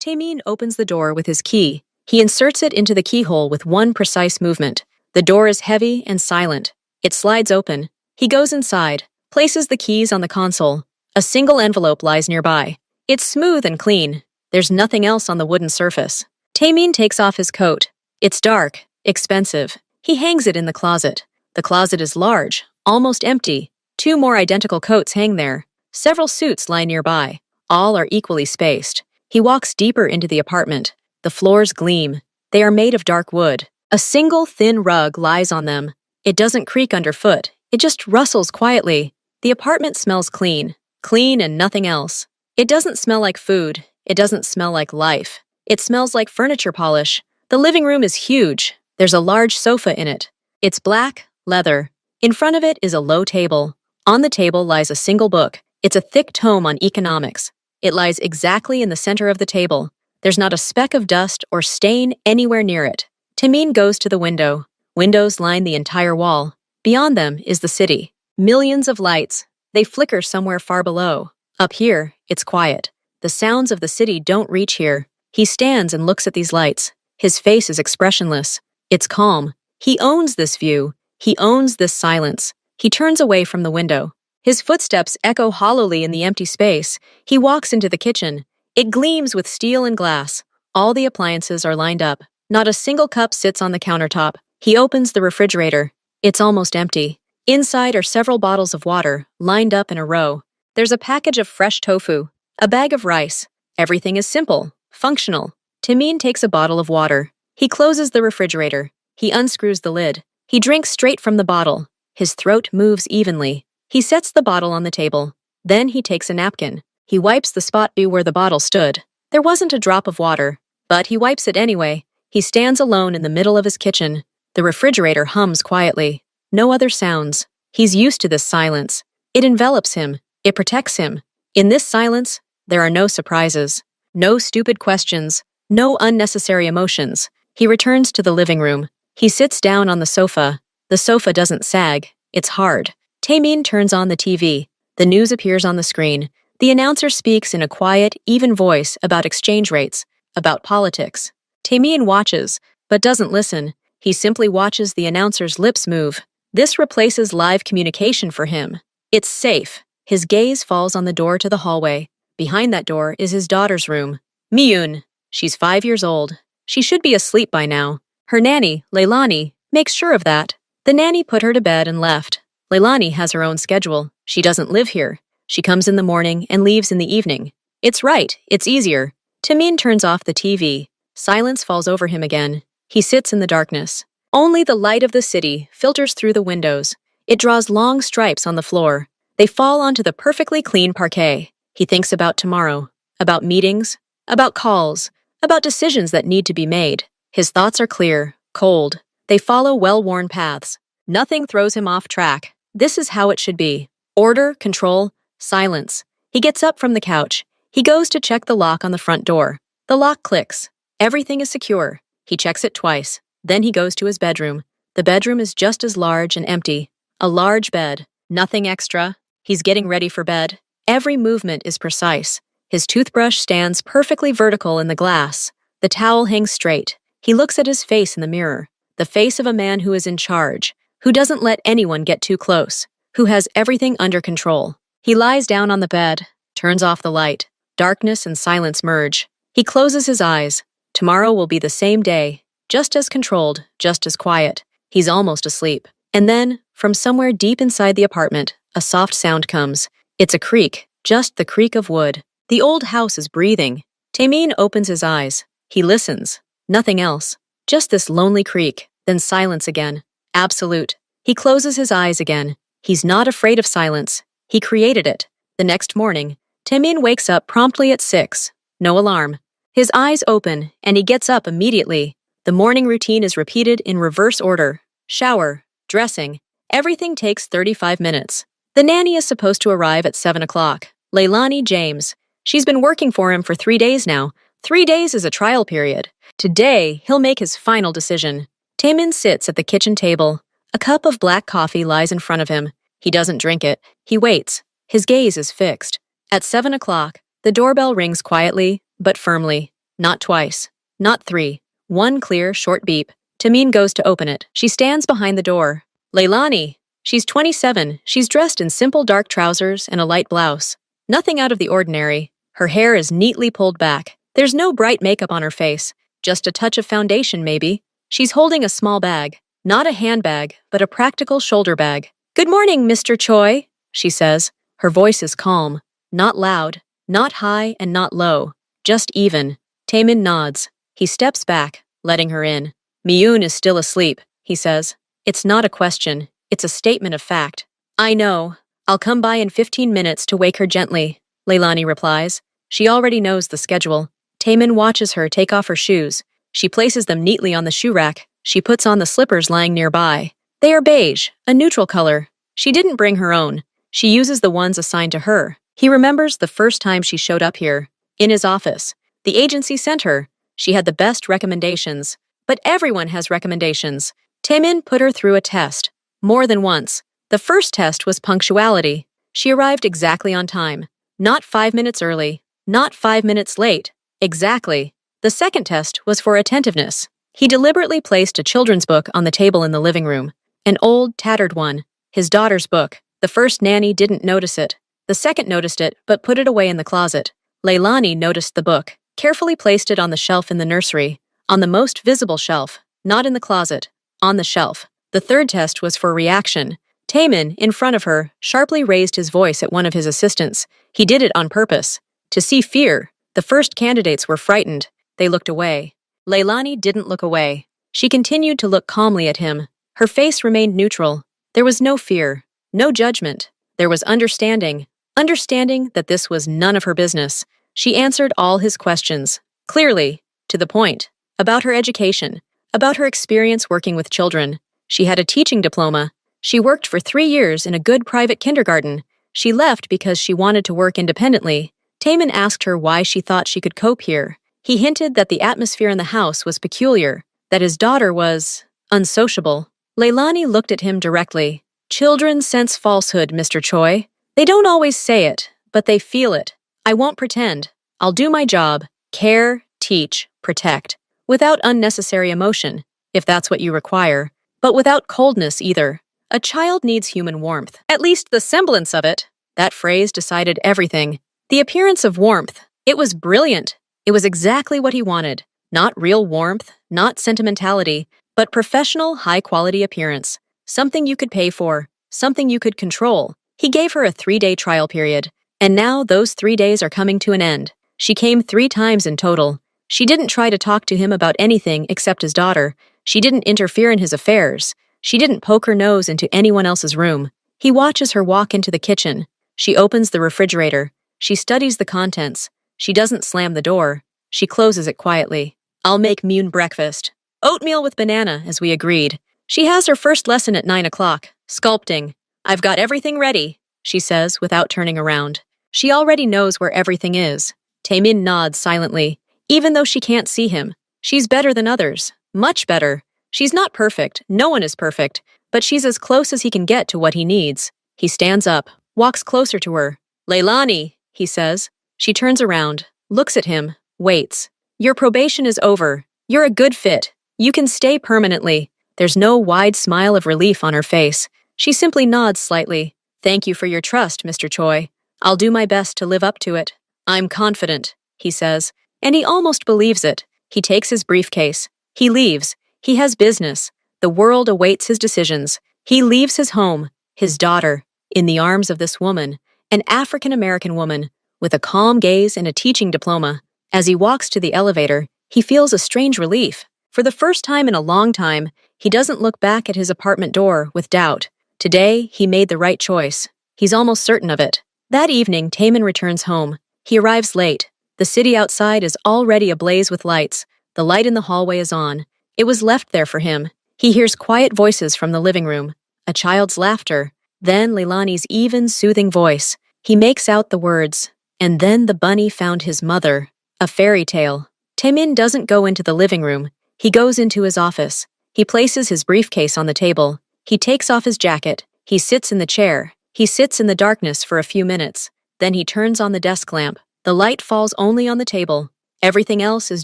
Taemin opens the door with his key. He inserts it into the keyhole with one precise movement. The door is heavy and silent. It slides open. He goes inside, places the keys on the console. A single envelope lies nearby. It's smooth and clean. There's nothing else on the wooden surface. Taemin takes off his coat. It's dark, expensive. He hangs it in the closet. The closet is large, almost empty. Two more identical coats hang there. Several suits lie nearby. All are equally spaced. He walks deeper into the apartment. The floors gleam. They are made of dark wood. A single thin rug lies on them. It doesn't creak underfoot. It just rustles quietly. The apartment smells clean. Clean and nothing else. It doesn't smell like food. It doesn't smell like life. It smells like furniture polish. The living room is huge. There's a large sofa in it. It's black, leather. In front of it is a low table. On the table lies a single book. It's a thick tome on economics. It lies exactly in the center of the table. There's not a speck of dust or stain anywhere near it. Taemin goes to the window. Windows line the entire wall. Beyond them is the city. Millions of lights. They flicker somewhere far below. Up here, it's quiet. The sounds of the city don't reach here. He stands and looks at these lights. His face is expressionless. It's calm. He owns this view. He owns this silence. He turns away from the window. His footsteps echo hollowly in the empty space. He walks into the kitchen. It gleams with steel and glass. All the appliances are lined up. Not a single cup sits on the countertop. He opens the refrigerator. It's almost empty. Inside are several bottles of water, lined up in a row. There's a package of fresh tofu, a bag of rice. Everything is simple, functional. Taemin takes a bottle of water. He closes the refrigerator. He unscrews the lid. He drinks straight from the bottle. His throat moves evenly. He sets the bottle on the table. Then he takes a napkin. He wipes the spot where the bottle stood. There wasn't a drop of water, but he wipes it anyway. He stands alone in the middle of his kitchen. The refrigerator hums quietly. No other sounds. He's used to this silence. It envelops him. It protects him. In this silence, there are no surprises. No stupid questions. No unnecessary emotions. He returns to the living room. He sits down on the sofa. The sofa doesn't sag. It's hard. Taemin turns on the TV. The news appears on the screen. The announcer speaks in a quiet, even voice about exchange rates, about politics. Taemin watches, but doesn't listen. He simply watches the announcer's lips move. This replaces live communication for him. It's safe. His gaze falls on the door to the hallway. Behind that door is his daughter's room. Miyun. She's 5 years old. She should be asleep by now. Her nanny, Leilani, makes sure of that. The nanny put her to bed and left. Leilani has her own schedule. She doesn't live here. She comes in the morning and leaves in the evening. It's right. It's easier. Taemin turns off the TV. Silence falls over him again. He sits in the darkness. Only the light of the city filters through the windows. It draws long stripes on the floor. They fall onto the perfectly clean parquet. He thinks about tomorrow, about meetings, about calls, about decisions that need to be made. His thoughts are clear, cold. They follow well-worn paths. Nothing throws him off track. This is how it should be. Order, control, silence. He gets up from the couch. He goes to check the lock on the front door. The lock clicks. Everything is secure. He checks it twice. Then he goes to his bedroom. The bedroom is just as large and empty. A large bed. Nothing extra. He's getting ready for bed. Every movement is precise. His toothbrush stands perfectly vertical in the glass. The towel hangs straight. He looks at his face in the mirror. The face of a man who is in charge, who doesn't let anyone get too close, who has everything under control. He lies down on the bed, turns off the light. Darkness and silence merge. He closes his eyes. Tomorrow will be the same day, just as controlled, just as quiet. He's almost asleep. And then, from somewhere deep inside the apartment, a soft sound comes. It's a creak, just the creak of wood. The old house is breathing. Taemin opens his eyes. He listens. Nothing else. Just this lonely creak, then silence again. Absolute. He closes his eyes again. He's not afraid of silence. He created it. The next morning, Taemin wakes up promptly at 6. No alarm. His eyes open, and he gets up immediately. The morning routine is repeated in reverse order. Shower, dressing. Everything takes 35 minutes. The nanny is supposed to arrive at 7 o'clock. Leilani James. She's been working for him for 3 days now. 3 days is a trial period. Today, he'll make his final decision. Taemin sits at the kitchen table. A cup of black coffee lies in front of him. He doesn't drink it. He waits. His gaze is fixed. At 7 o'clock, the doorbell rings quietly, but firmly. Not twice. Not three. One clear, short beep. Tamin goes to open it. She stands behind the door. Leilani. She's 27. She's dressed in simple dark trousers and a light blouse. Nothing out of the ordinary. Her hair is neatly pulled back. There's no bright makeup on her face. Just a touch of foundation, maybe. She's holding a small bag. Not a handbag, but a practical shoulder bag. "Good morning, Mr. Choi," she says. Her voice is calm. Not loud. Not high and not low. Just even. Taemin nods. He steps back, letting her in. "Miyun is still asleep," he says. "It's not a question. It's a statement of fact." "I know. I'll come by in 15 minutes to wake her gently," Leilani replies. She already knows the schedule. Taemin watches her take off her shoes. She places them neatly on the shoe rack. She puts on the slippers lying nearby. They are beige, a neutral color. She didn't bring her own. She uses the ones assigned to her. He remembers the first time she showed up here. In his office. The agency sent her. She had the best recommendations. But everyone has recommendations. Taemin put her through a test. More than once. The first test was punctuality. She arrived exactly on time. Not 5 minutes early. Not 5 minutes late. Exactly. The second test was for attentiveness. He deliberately placed a children's book on the table in the living room. An old, tattered one. His daughter's book. The first nanny didn't notice it. The second noticed it, but put it away in the closet. Leilani noticed the book, carefully placed it on the shelf in the nursery. On the most visible shelf. Not in the closet. On the shelf. The third test was for reaction. Taemin, in front of her, sharply raised his voice at one of his assistants. He did it on purpose. To see fear. The first candidates were frightened. They looked away. Leilani didn't look away. She continued to look calmly at him. Her face remained neutral. There was no fear. No judgment. There was understanding. Understanding that this was none of her business. She answered all his questions. Clearly. To the point. About her education. About her experience working with children. She had a teaching diploma. She worked for 3 years in a good private kindergarten. She left because she wanted to work independently. Taemin asked her why she thought she could cope here. He hinted that the atmosphere in the house was peculiar, that his daughter was unsociable. Leilani looked at him directly. "Children sense falsehood, Mr. Choi. They don't always say it, but they feel it. I won't pretend. I'll do my job. Care, teach, protect. Without unnecessary emotion, if that's what you require. But without coldness either. A child needs human warmth. At least the semblance of it." That phrase decided everything. The appearance of warmth. It was brilliant. It was exactly what he wanted. Not real warmth, not sentimentality, but professional, high-quality appearance. Something you could pay for. Something you could control. He gave her a 3-day trial period. And now those 3 days are coming to an end. She came 3 times in total. She didn't try to talk to him about anything except his daughter. She didn't interfere in his affairs. She didn't poke her nose into anyone else's room. He watches her walk into the kitchen. She opens the refrigerator. She studies the contents. She doesn't slam the door. She closes it quietly. "I'll make Mune breakfast. Oatmeal with banana, as we agreed. She has her first lesson at 9 o'clock. Sculpting. I've got everything ready," she says without turning around. She already knows where everything is. Taemin nods silently, even though she can't see him. She's better than others. Much better. She's not perfect. No one is perfect. But she's as close as he can get to what he needs. He stands up, walks closer to her. "Leilani," he says. She turns around, looks at him, waits. "Your probation is over. You're a good fit. You can stay permanently." There's no wide smile of relief on her face. She simply nods slightly. "Thank you for your trust, Mr. Choi. I'll do my best to live up to it." "I'm confident," he says, and he almost believes it. He takes his briefcase. He leaves. He has business. The world awaits his decisions. He leaves his home, his daughter, in the arms of this woman, an African-American woman, with a calm gaze and a teaching diploma. As he walks to the elevator, he feels a strange relief. For the first time in a long time, he doesn't look back at his apartment door with doubt. Today, he made the right choice. He's almost certain of it. That evening, Taemin returns home. He arrives late. The city outside is already ablaze with lights. The light in the hallway is on. It was left there for him. He hears quiet voices from the living room. A child's laughter. Then Leilani's even, soothing voice. He makes out the words, "And then the bunny found his mother." A fairy tale. Taemin doesn't go into the living room. He goes into his office. He places his briefcase on the table. He takes off his jacket. He sits in the chair. He sits in the darkness for a few minutes. Then he turns on the desk lamp. The light falls only on the table. Everything else is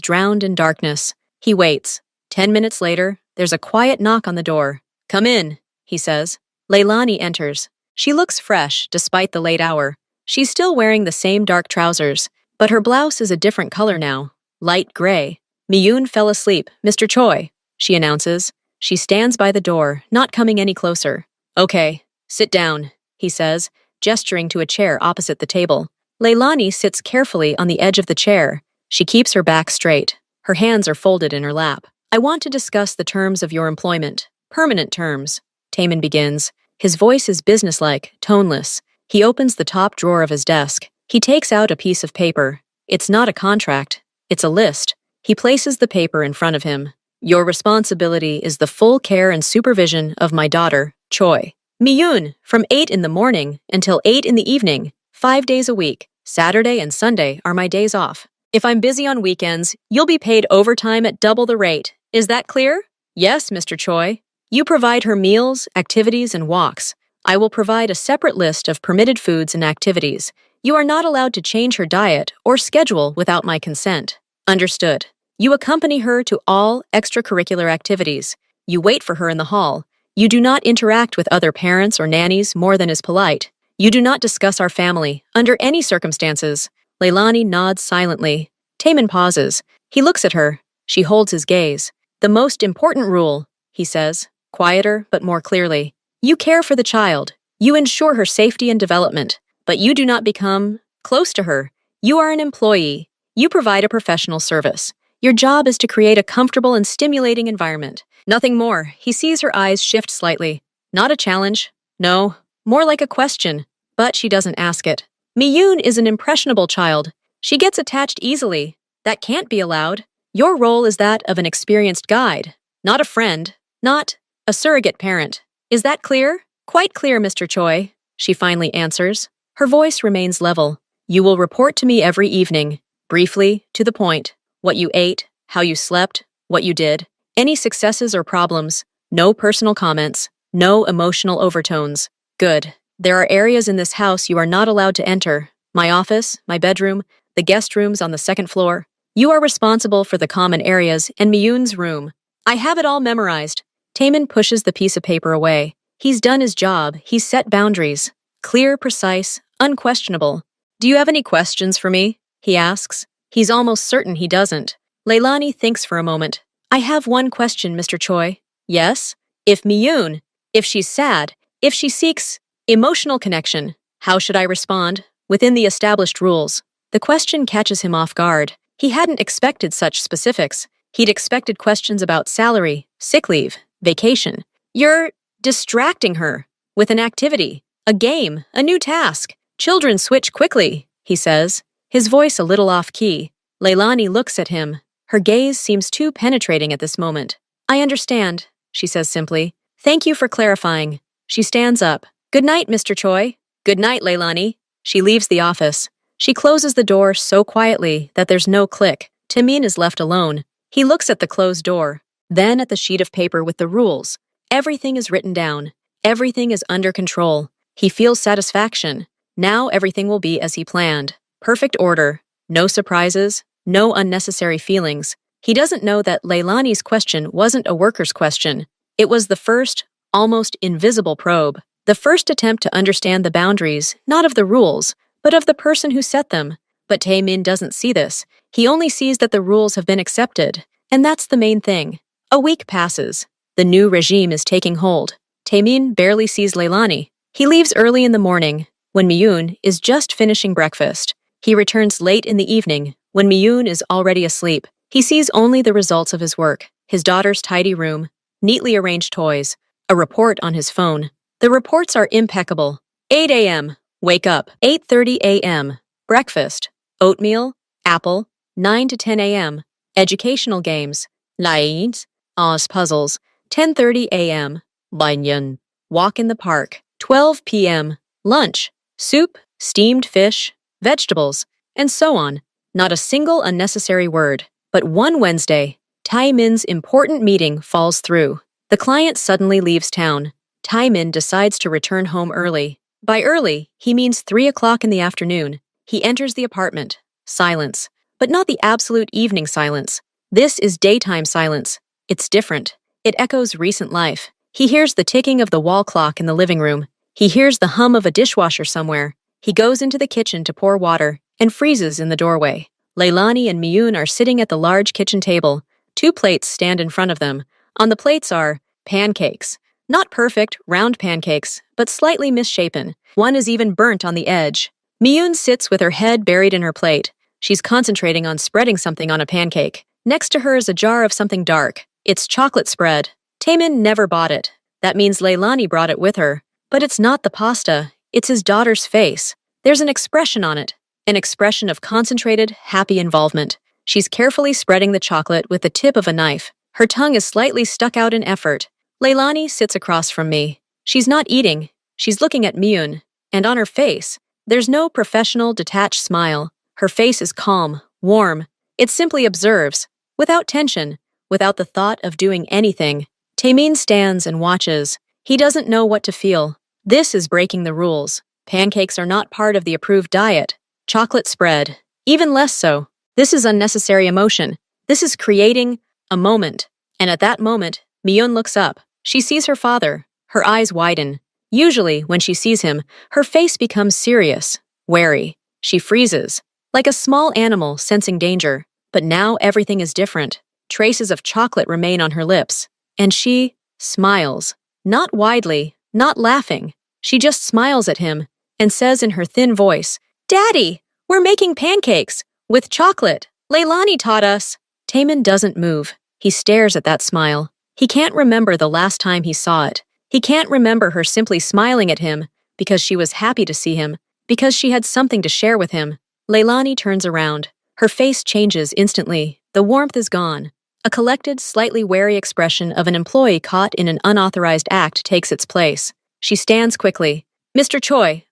drowned in darkness. He waits. 10 minutes later, there's a quiet knock on the door. "Come in," he says. Leilani enters. She looks fresh, despite the late hour. She's still wearing the same dark trousers, but her blouse is a different color now. Light gray. "Miyun fell asleep, Mr. Choi," she announces. She stands by the door, not coming any closer. "Okay, sit down," he says, gesturing to a chair opposite the table. Leilani sits carefully on the edge of the chair. She keeps her back straight. Her hands are folded in her lap. "I want to discuss the terms of your employment. Permanent terms," Taemin begins. His voice is businesslike, toneless. He opens the top drawer of his desk. He takes out a piece of paper. It's not a contract. It's a list. He places the paper in front of him. "Your responsibility is the full care and supervision of my daughter, Choi. Miyun, from 8 in the morning until 8 in the evening, 5 days a week. Saturday and Sunday are my days off. If I'm busy on weekends, you'll be paid overtime at double the rate. Is that clear?" "Yes, Mr. Choi." "You provide her meals, activities, and walks. I will provide a separate list of permitted foods and activities. You are not allowed to change her diet or schedule without my consent." "Understood." "You accompany her to all extracurricular activities. You wait for her in the hall. You do not interact with other parents or nannies more than is polite. You do not discuss our family, under any circumstances." Leilani nods silently. Taemin pauses. He looks at her. She holds his gaze. "The most important rule," he says, quieter but more clearly. "You care for the child. You ensure her safety and development, but you do not become close to her. You are an employee. You provide a professional service. Your job is to create a comfortable and stimulating environment. Nothing more." He sees her eyes shift slightly. Not a challenge. No, more like a question. But she doesn't ask it. "Miyun is an impressionable child. She gets attached easily. That can't be allowed. Your role is that of an experienced guide, not a friend, not a surrogate parent. Is that clear?" "Quite clear, Mr. Choi," she finally answers. Her voice remains level. "You will report to me every evening, briefly, to the point. What you ate, how you slept, what you did. Any successes or problems. No personal comments. No emotional overtones." "Good. There are areas in this house you are not allowed to enter. My office, my bedroom, the guest rooms on the second floor. You are responsible for the common areas and Miyun's room." "I have it all memorized." Taemin pushes the piece of paper away. He's done his job. He's set boundaries. Clear, precise, unquestionable. "Do you have any questions for me?" he asks. He's almost certain he doesn't. Leilani thinks for a moment. "I have one question, Mr. Choi." "Yes?" If she's sad, if she seeks emotional connection, how should I respond? Within the established rules." The question catches him off guard. He hadn't expected such specifics. He'd expected questions about salary, sick leave, vacation. "You're distracting her with an activity, a game, a new task. Children switch quickly," he says, his voice a little off-key. Leilani looks at him. Her gaze seems too penetrating at this moment. "I understand," she says simply. "Thank you for clarifying." She stands up. "Good night, Mr. Choi." "Good night, Leilani." She leaves the office. She closes the door so quietly that there's no click. Taemin is left alone. He looks at the closed door, then at the sheet of paper with the rules. Everything is written down. Everything is under control. He feels satisfaction. Now everything will be as he planned. Perfect order. No surprises. No unnecessary feelings. He doesn't know that Leilani's question wasn't a worker's question. It was the first, almost invisible probe. The first attempt to understand the boundaries, not of the rules, but of the person who set them. But Taemin doesn't see this. He only sees that the rules have been accepted. And that's the main thing. A week passes. The new regime is taking hold. Taemin barely sees Leilani. He leaves early in the morning, when Miyun is just finishing breakfast. He returns late in the evening, when Miyun is already asleep. He sees only the results of his work, his daughter's tidy room, neatly arranged toys, a report on his phone. The reports are impeccable. 8 a.m. Wake up. 8:30 a.m. Breakfast. Oatmeal. Apple. 9 to 10 a.m. Educational games. Lines. Oz puzzles. 10:30 a.m. Banyan. Walk in the park. 12 p.m. Lunch. Soup. Steamed fish. Vegetables. And so on. Not a single unnecessary word. But one Wednesday, Taemin's important meeting falls through. The client suddenly leaves town. Taemin decides to return home early. By early, he means 3 o'clock in the afternoon. He enters the apartment. Silence. but not the absolute evening silence. This is daytime silence. It's different. It echoes recent life. He hears the ticking of the wall clock in the living room. He hears the hum of a dishwasher somewhere. He goes into the kitchen to pour water and freezes in the doorway. Leilani and Miyun are sitting at the large kitchen table. 2 plates stand in front of them. On the plates are pancakes. Not perfect, round pancakes, but slightly misshapen. One is even burnt on the edge. Miyun sits with her head buried in her plate. She's concentrating on spreading something on a pancake. Next to her is a jar of something dark. It's chocolate spread. Taemin never bought it. That means Leilani brought it with her. But it's not the pasta. It's his daughter's face. There's an expression on it. An expression of concentrated, happy involvement. She's carefully spreading the chocolate with the tip of a knife. Her tongue is slightly stuck out in effort. Leilani sits across from me. She's not eating. She's looking at Miyun. And on her face, there's no professional, detached smile. Her face is calm, warm. It simply observes, without tension, without the thought of doing anything. Taemin stands and watches. He doesn't know what to feel. This is breaking the rules. Pancakes are not part of the approved diet. Chocolate spread, even less so. This is unnecessary emotion. This is creating a moment. And at that moment, Miyun looks up. She sees her father. Her eyes widen. Usually, when she sees him, her face becomes serious, wary. She freezes, like a small animal sensing danger. But now everything is different. Traces of chocolate remain on her lips. And she smiles. Not widely, not laughing. She just smiles at him and says in her thin voice, "Daddy, we're making pancakes with chocolate. Leilani taught us." Taemin doesn't move. He stares at that smile. He can't remember the last time he saw it. He can't remember her simply smiling at him because she was happy to see him, because she had something to share with him. Leilani turns around. Her face changes instantly. The warmth is gone. A collected, slightly wary expression of an employee caught in an unauthorized act takes its place. She stands quickly. "Mr. Choi,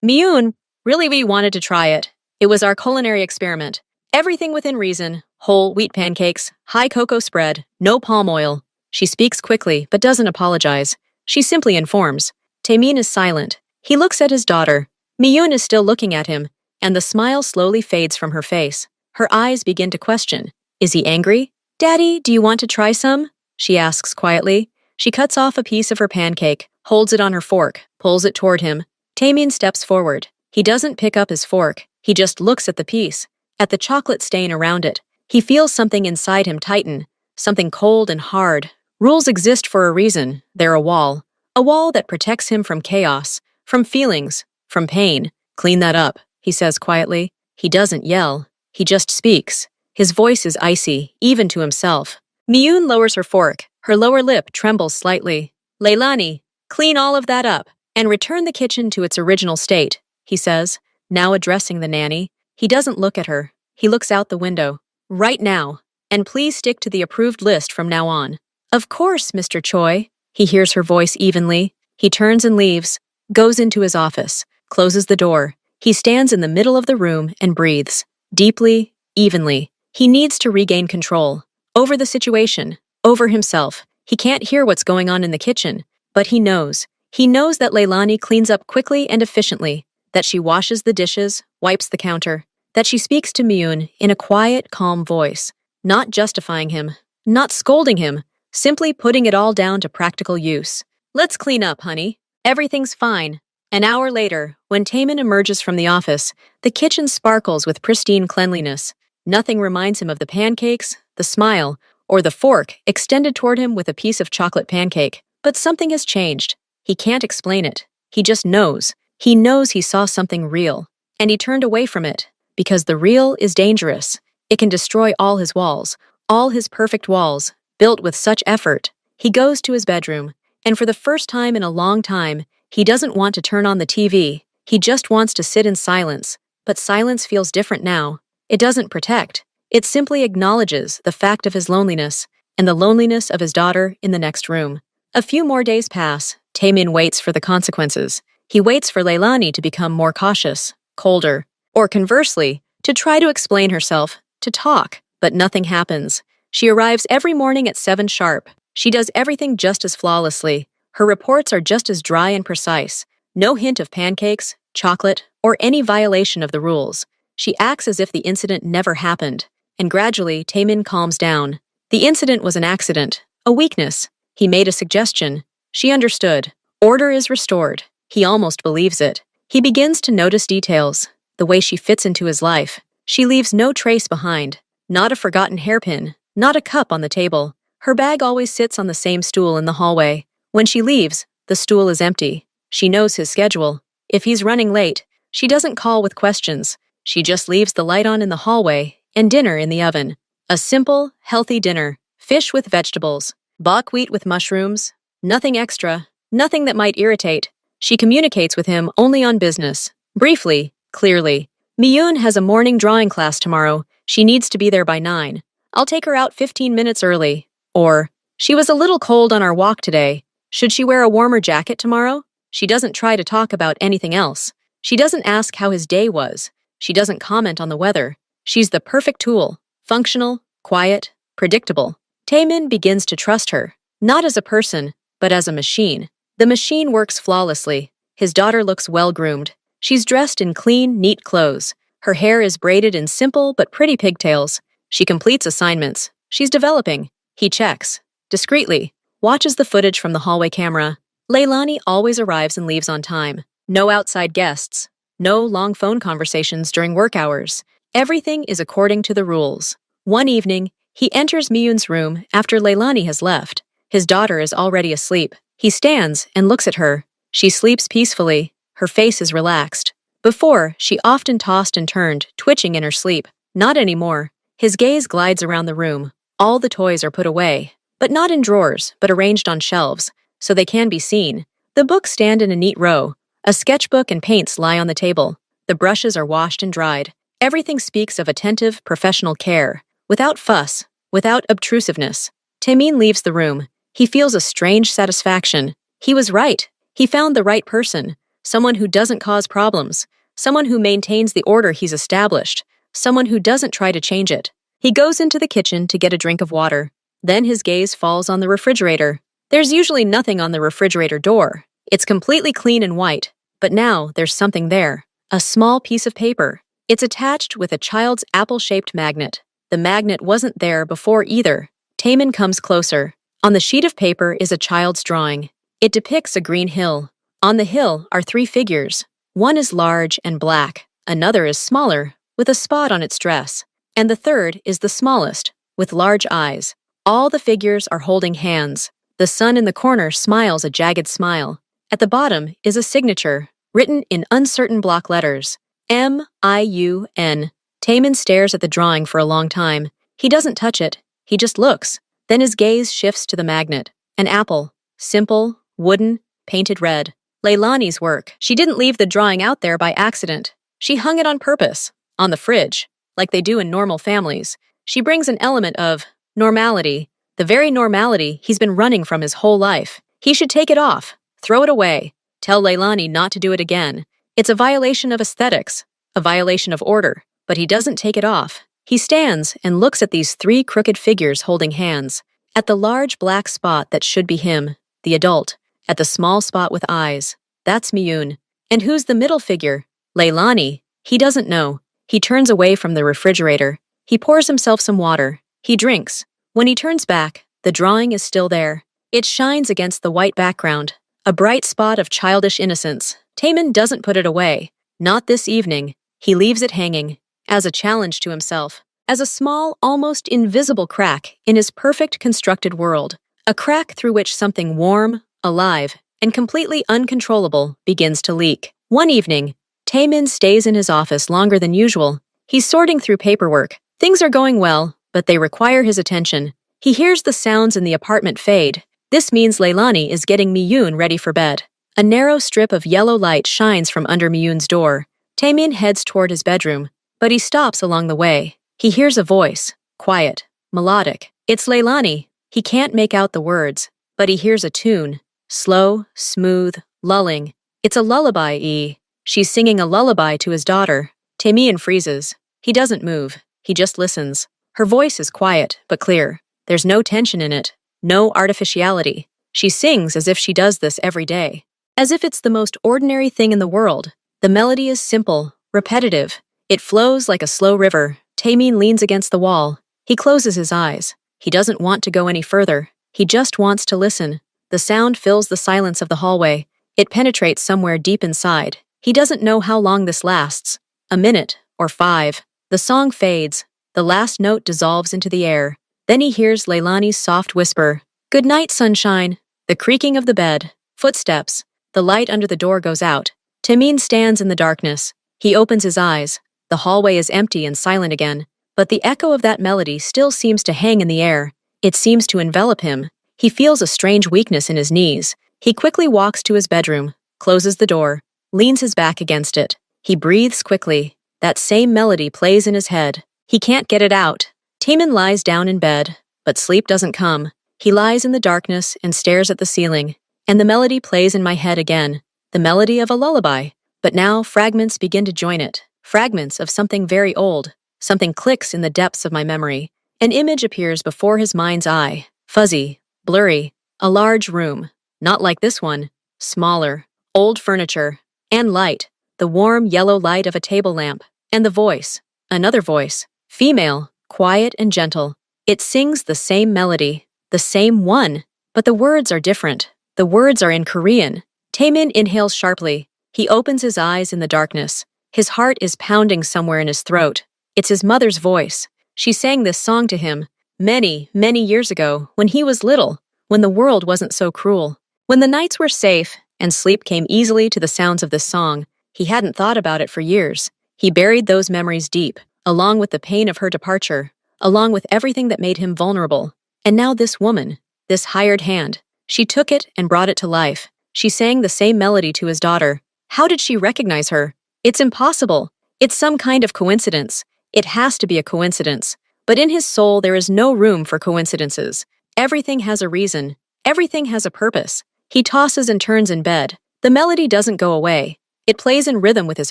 Miyun, really we wanted to try it. It was our culinary experiment. Everything within reason. Whole wheat pancakes, high cocoa spread, no palm oil." She speaks quickly, but doesn't apologize. She simply informs. Taemin is silent. He looks at his daughter. Miyun is still looking at him, and the smile slowly fades from her face. Her eyes begin to question. Is he angry? "Daddy, do you want to try some?" she asks quietly. She cuts off a piece of her pancake, holds it on her fork, pulls it toward him. Taemin steps forward. He doesn't pick up his fork. He just looks at the piece, at the chocolate stain around it. He feels something inside him tighten, something cold and hard. Rules exist for a reason. They're a wall that protects him from chaos, from feelings, from pain. "Clean that up," he says quietly. He doesn't yell. He just speaks. His voice is icy, even to himself. Miyun lowers her fork. Her lower lip trembles slightly. "Leilani, clean all of that up and return the kitchen to its original state," he says, now addressing the nanny. He doesn't look at her. He looks out the window. "Right now. And please stick to the approved list from now on." "Of course, Mr. Choi." He hears her voice evenly. He turns and leaves, goes into his office, closes the door. He stands in the middle of the room and breathes, deeply, evenly. He needs to regain control. Over the situation, over himself. He can't hear what's going on in the kitchen, but he knows. He knows that Leilani cleans up quickly and efficiently, that she washes the dishes, wipes the counter, that she speaks to Miyun in a quiet, calm voice, not justifying him, not scolding him, simply putting it all down to practical use. "Let's clean up, honey. Everything's fine." An hour later, when Taemin emerges from the office, the kitchen sparkles with pristine cleanliness. Nothing reminds him of the pancakes, the smile, or the fork extended toward him with a piece of chocolate pancake. But something has changed. He can't explain it. He just knows. He knows he saw something real. And he turned away from it, because the real is dangerous. It can destroy all his walls, all his perfect walls, built with such effort. He goes to his bedroom, and for the first time in a long time, he doesn't want to turn on the TV. He just wants to sit in silence. But silence feels different now. It doesn't protect. It simply acknowledges the fact of his loneliness and the loneliness of his daughter in the next room. A few more days pass. Taemin waits for the consequences. He waits for Leilani to become more cautious, colder, or conversely, to try to explain herself, to talk. But nothing happens. She arrives every morning at 7 sharp. She does everything just as flawlessly. Her reports are just as dry and precise. No hint of pancakes, chocolate, or any violation of the rules. She acts as if the incident never happened, and gradually Taemin calms down. The incident was an accident, a weakness. He made a suggestion. She understood. Order is restored. He almost believes it. He begins to notice details, the way she fits into his life. She leaves no trace behind. Not a forgotten hairpin, not a cup on the table. Her bag always sits on the same stool in the hallway. When she leaves, the stool is empty. She knows his schedule. If he's running late, she doesn't call with questions. She just leaves the light on in the hallway and dinner in the oven. A simple, healthy dinner. Fish with vegetables, buckwheat with mushrooms, nothing extra, nothing that might irritate. She communicates with him only on business. Briefly, clearly. Miyun has a morning drawing class tomorrow. She needs to be there by 9. I'll take her out 15 minutes early. Or, she was a little cold on our walk today. Should she wear a warmer jacket tomorrow? She doesn't try to talk about anything else. She doesn't ask how his day was. She doesn't comment on the weather. She's the perfect tool. Functional, quiet, predictable. Taemin begins to trust her, not as a person, but as a machine. The machine works flawlessly. His daughter looks well-groomed. She's dressed in clean, neat clothes. Her hair is braided in simple but pretty pigtails. She completes assignments. She's developing. He checks. Discreetly. Watches the footage from the hallway camera. Leilani always arrives and leaves on time. No outside guests. No long phone conversations during work hours. Everything is according to the rules. One evening, he enters Miyun's room after Leilani has left. His daughter is already asleep. He stands and looks at her. She sleeps peacefully. Her face is relaxed. Before, she often tossed and turned, twitching in her sleep. Not anymore. His gaze glides around the room. All the toys are put away. But not in drawers, but arranged on shelves, so they can be seen. The books stand in a neat row. A sketchbook and paints lie on the table. The brushes are washed and dried. Everything speaks of attentive, professional care. Without fuss, without obtrusiveness. Taemin leaves the room. He feels a strange satisfaction. He was right. He found the right person. Someone who doesn't cause problems. Someone who maintains the order he's established. Someone who doesn't try to change it. He goes into the kitchen to get a drink of water. Then his gaze falls on the refrigerator. There's usually nothing on the refrigerator door. It's completely clean and white. But now there's something there. A small piece of paper. It's attached with a child's apple-shaped magnet. The magnet wasn't there before either. Taemin comes closer. On the sheet of paper is a child's drawing. It depicts a green hill. On the hill are 3 figures. One is large and black. Another is smaller, with a spot on its dress. And the third is the smallest, with large eyes. All the figures are holding hands. The sun in the corner smiles a jagged smile. At the bottom is a signature, written in uncertain block letters. M-I-U-N. Taemin stares at the drawing for a long time. He doesn't touch it. He just looks. Then his gaze shifts to the magnet. An apple. Simple, wooden, painted red. Leilani's work. She didn't leave the drawing out there by accident. She hung it on purpose. On the fridge. Like they do in normal families. She brings an element of normality. The very normality he's been running from his whole life. He should take it off. Throw it away. Tell Leilani not to do it again. It's a violation of aesthetics. A violation of order. But he doesn't take it off. He stands and looks at these 3 crooked figures holding hands. At the large black spot that should be him, the adult. At the small spot with eyes. That's Miyun. And who's the middle figure? Leilani. He doesn't know. He turns away from the refrigerator. He pours himself some water. He drinks. When he turns back, the drawing is still there. It shines against the white background. A bright spot of childish innocence. Taemin doesn't put it away. Not this evening. He leaves it hanging. As a challenge to himself. As a small, almost invisible crack in his perfect constructed world. A crack through which something warm, alive, and completely uncontrollable begins to leak. One evening, Taemin stays in his office longer than usual. He's sorting through paperwork. Things are going well, but they require his attention. He hears the sounds in the apartment fade. This means Leilani is getting Miyun ready for bed. A narrow strip of yellow light shines from under Miyun's door. Taemin heads toward his bedroom, but he stops along the way. He hears a voice, quiet, melodic. It's Leilani. He can't make out the words, but he hears a tune. Slow, smooth, lulling. It's a lullaby-y. She's singing a lullaby to his daughter. Taemin freezes. He doesn't move. He just listens. Her voice is quiet, but clear. There's no tension in it. No artificiality. She sings as if she does this every day. As if it's the most ordinary thing in the world. The melody is simple, repetitive. It flows like a slow river. Taemin leans against the wall. He closes his eyes. He doesn't want to go any further. He just wants to listen. The sound fills the silence of the hallway. It penetrates somewhere deep inside. He doesn't know how long this lasts. A minute or 5. The song fades. The last note dissolves into the air. Then he hears Leilani's soft whisper, "Good night, sunshine." The creaking of the bed. Footsteps. The light under the door goes out. Taemin stands in the darkness. He opens his eyes. The hallway is empty and silent again, but the echo of that melody still seems to hang in the air. It seems to envelop him. He feels a strange weakness in his knees. He quickly walks to his bedroom, closes the door, leans his back against it. He breathes quickly. That same melody plays in his head. He can't get it out. Taemin lies down in bed, but sleep doesn't come. He lies in the darkness and stares at the ceiling, and the melody plays in my head again. The melody of a lullaby. But now fragments begin to join it. Fragments of something very old. Something clicks in the depths of my memory. An image appears before his mind's eye. Fuzzy, blurry. A large room. Not like this one. Smaller. Old furniture. And light. The warm yellow light of a table lamp. And the voice. Another voice. Female. Quiet and gentle. It sings the same melody. The same one. But the words are different. The words are in Korean. Taemin inhales sharply. He opens his eyes in the darkness. His heart is pounding somewhere in his throat. It's his mother's voice. She sang this song to him many, many years ago when he was little, when the world wasn't so cruel. When the nights were safe and sleep came easily to the sounds of this song, he hadn't thought about it for years. He buried those memories deep, along with the pain of her departure, along with everything that made him vulnerable. And now this woman, this hired hand, she took it and brought it to life. She sang the same melody to his daughter. How did she recognize her? It's impossible. It's some kind of coincidence. It has to be a coincidence. But in his soul, there is no room for coincidences. Everything has a reason. Everything has a purpose. He tosses and turns in bed. The melody doesn't go away. It plays in rhythm with his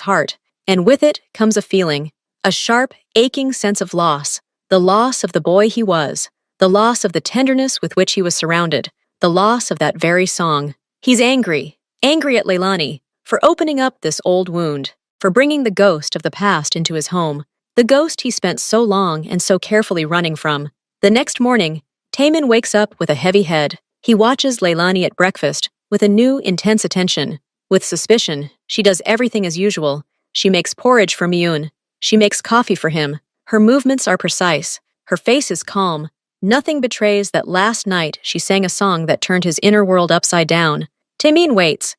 heart. And with it comes a feeling. A sharp, aching sense of loss. The loss of the boy he was. The loss of the tenderness with which he was surrounded. The loss of that very song. He's angry. Angry at Leilani for opening up this old wound, for bringing the ghost of the past into his home, the ghost he spent so long and so carefully running from. The next morning, Taemin wakes up with a heavy head. He watches Leilani at breakfast with a new, intense attention. With suspicion, she does everything as usual. She makes porridge for Myun. She makes coffee for him. Her movements are precise. Her face is calm. Nothing betrays that last night she sang a song that turned his inner world upside down. Taemin waits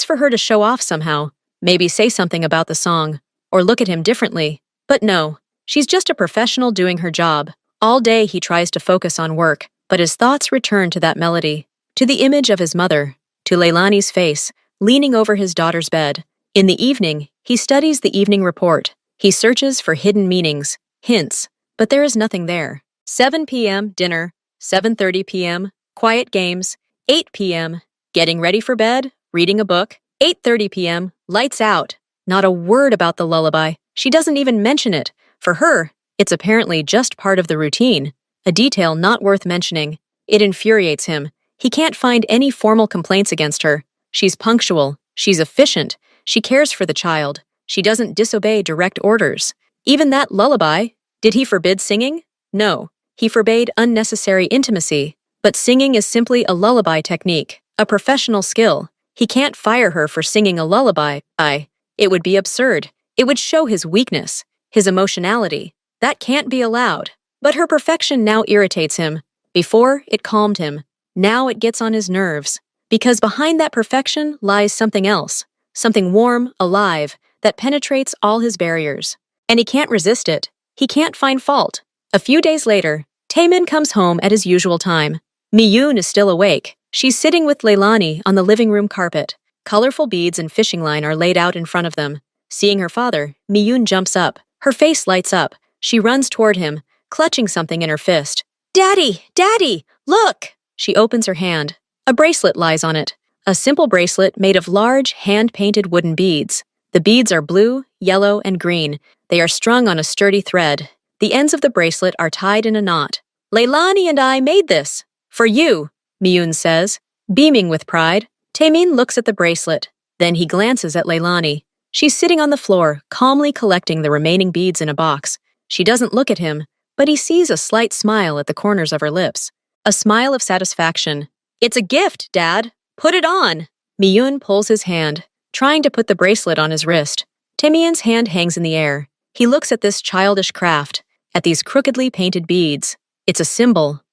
for her to show off somehow, maybe say something about the song, or look at him differently. But no, she's just a professional doing her job. All day he tries to focus on work, but his thoughts return to that melody, to the image of his mother, to Leilani's face, leaning over his daughter's bed. In the evening, he studies the evening report. He searches for hidden meanings, hints, but there is nothing there. 7 p.m. dinner, 7:30 p.m. quiet games, 8 p.m. getting ready for bed, reading a book, 8:30 p.m. lights out. Not a word about the lullaby. She doesn't even mention it. For her, it's apparently just part of the routine, a detail not worth mentioning. It infuriates him. He can't find any formal complaints against her. She's punctual. She's efficient. She cares for the child. She doesn't disobey direct orders. Even that lullaby, did he forbid singing? No. He forbade unnecessary intimacy. But singing is simply a lullaby technique, a professional skill. He can't fire her for singing a lullaby. It would be absurd. It would show his weakness, his emotionality. That can't be allowed. But her perfection now irritates him. Before, it calmed him. Now it gets on his nerves. Because behind that perfection lies something else. Something warm, alive, that penetrates all his barriers. And he can't resist it. He can't find fault. A few days later, Taemin comes home at his usual time. Myun is still awake. She's sitting with Leilani on the living room carpet. Colorful beads and fishing line are laid out in front of them. Seeing her father, Myun jumps up. Her face lights up. She runs toward him, clutching something in her fist. "Daddy! Daddy! Look!" She opens her hand. A bracelet lies on it. A simple bracelet made of large, hand-painted wooden beads. The beads are blue, yellow, and green. They are strung on a sturdy thread. The ends of the bracelet are tied in a knot. "Leilani and I made this. For you," Myun says, beaming with pride. Taemin looks at the bracelet. Then he glances at Leilani. She's sitting on the floor, calmly collecting the remaining beads in a box. She doesn't look at him, but he sees a slight smile at the corners of her lips. A smile of satisfaction. "It's a gift, Dad! Put it on!" Miyun pulls his hand, trying to put the bracelet on his wrist. Taemin's hand hangs in the air. He looks at this childish craft, at these crookedly painted beads. It's a symbol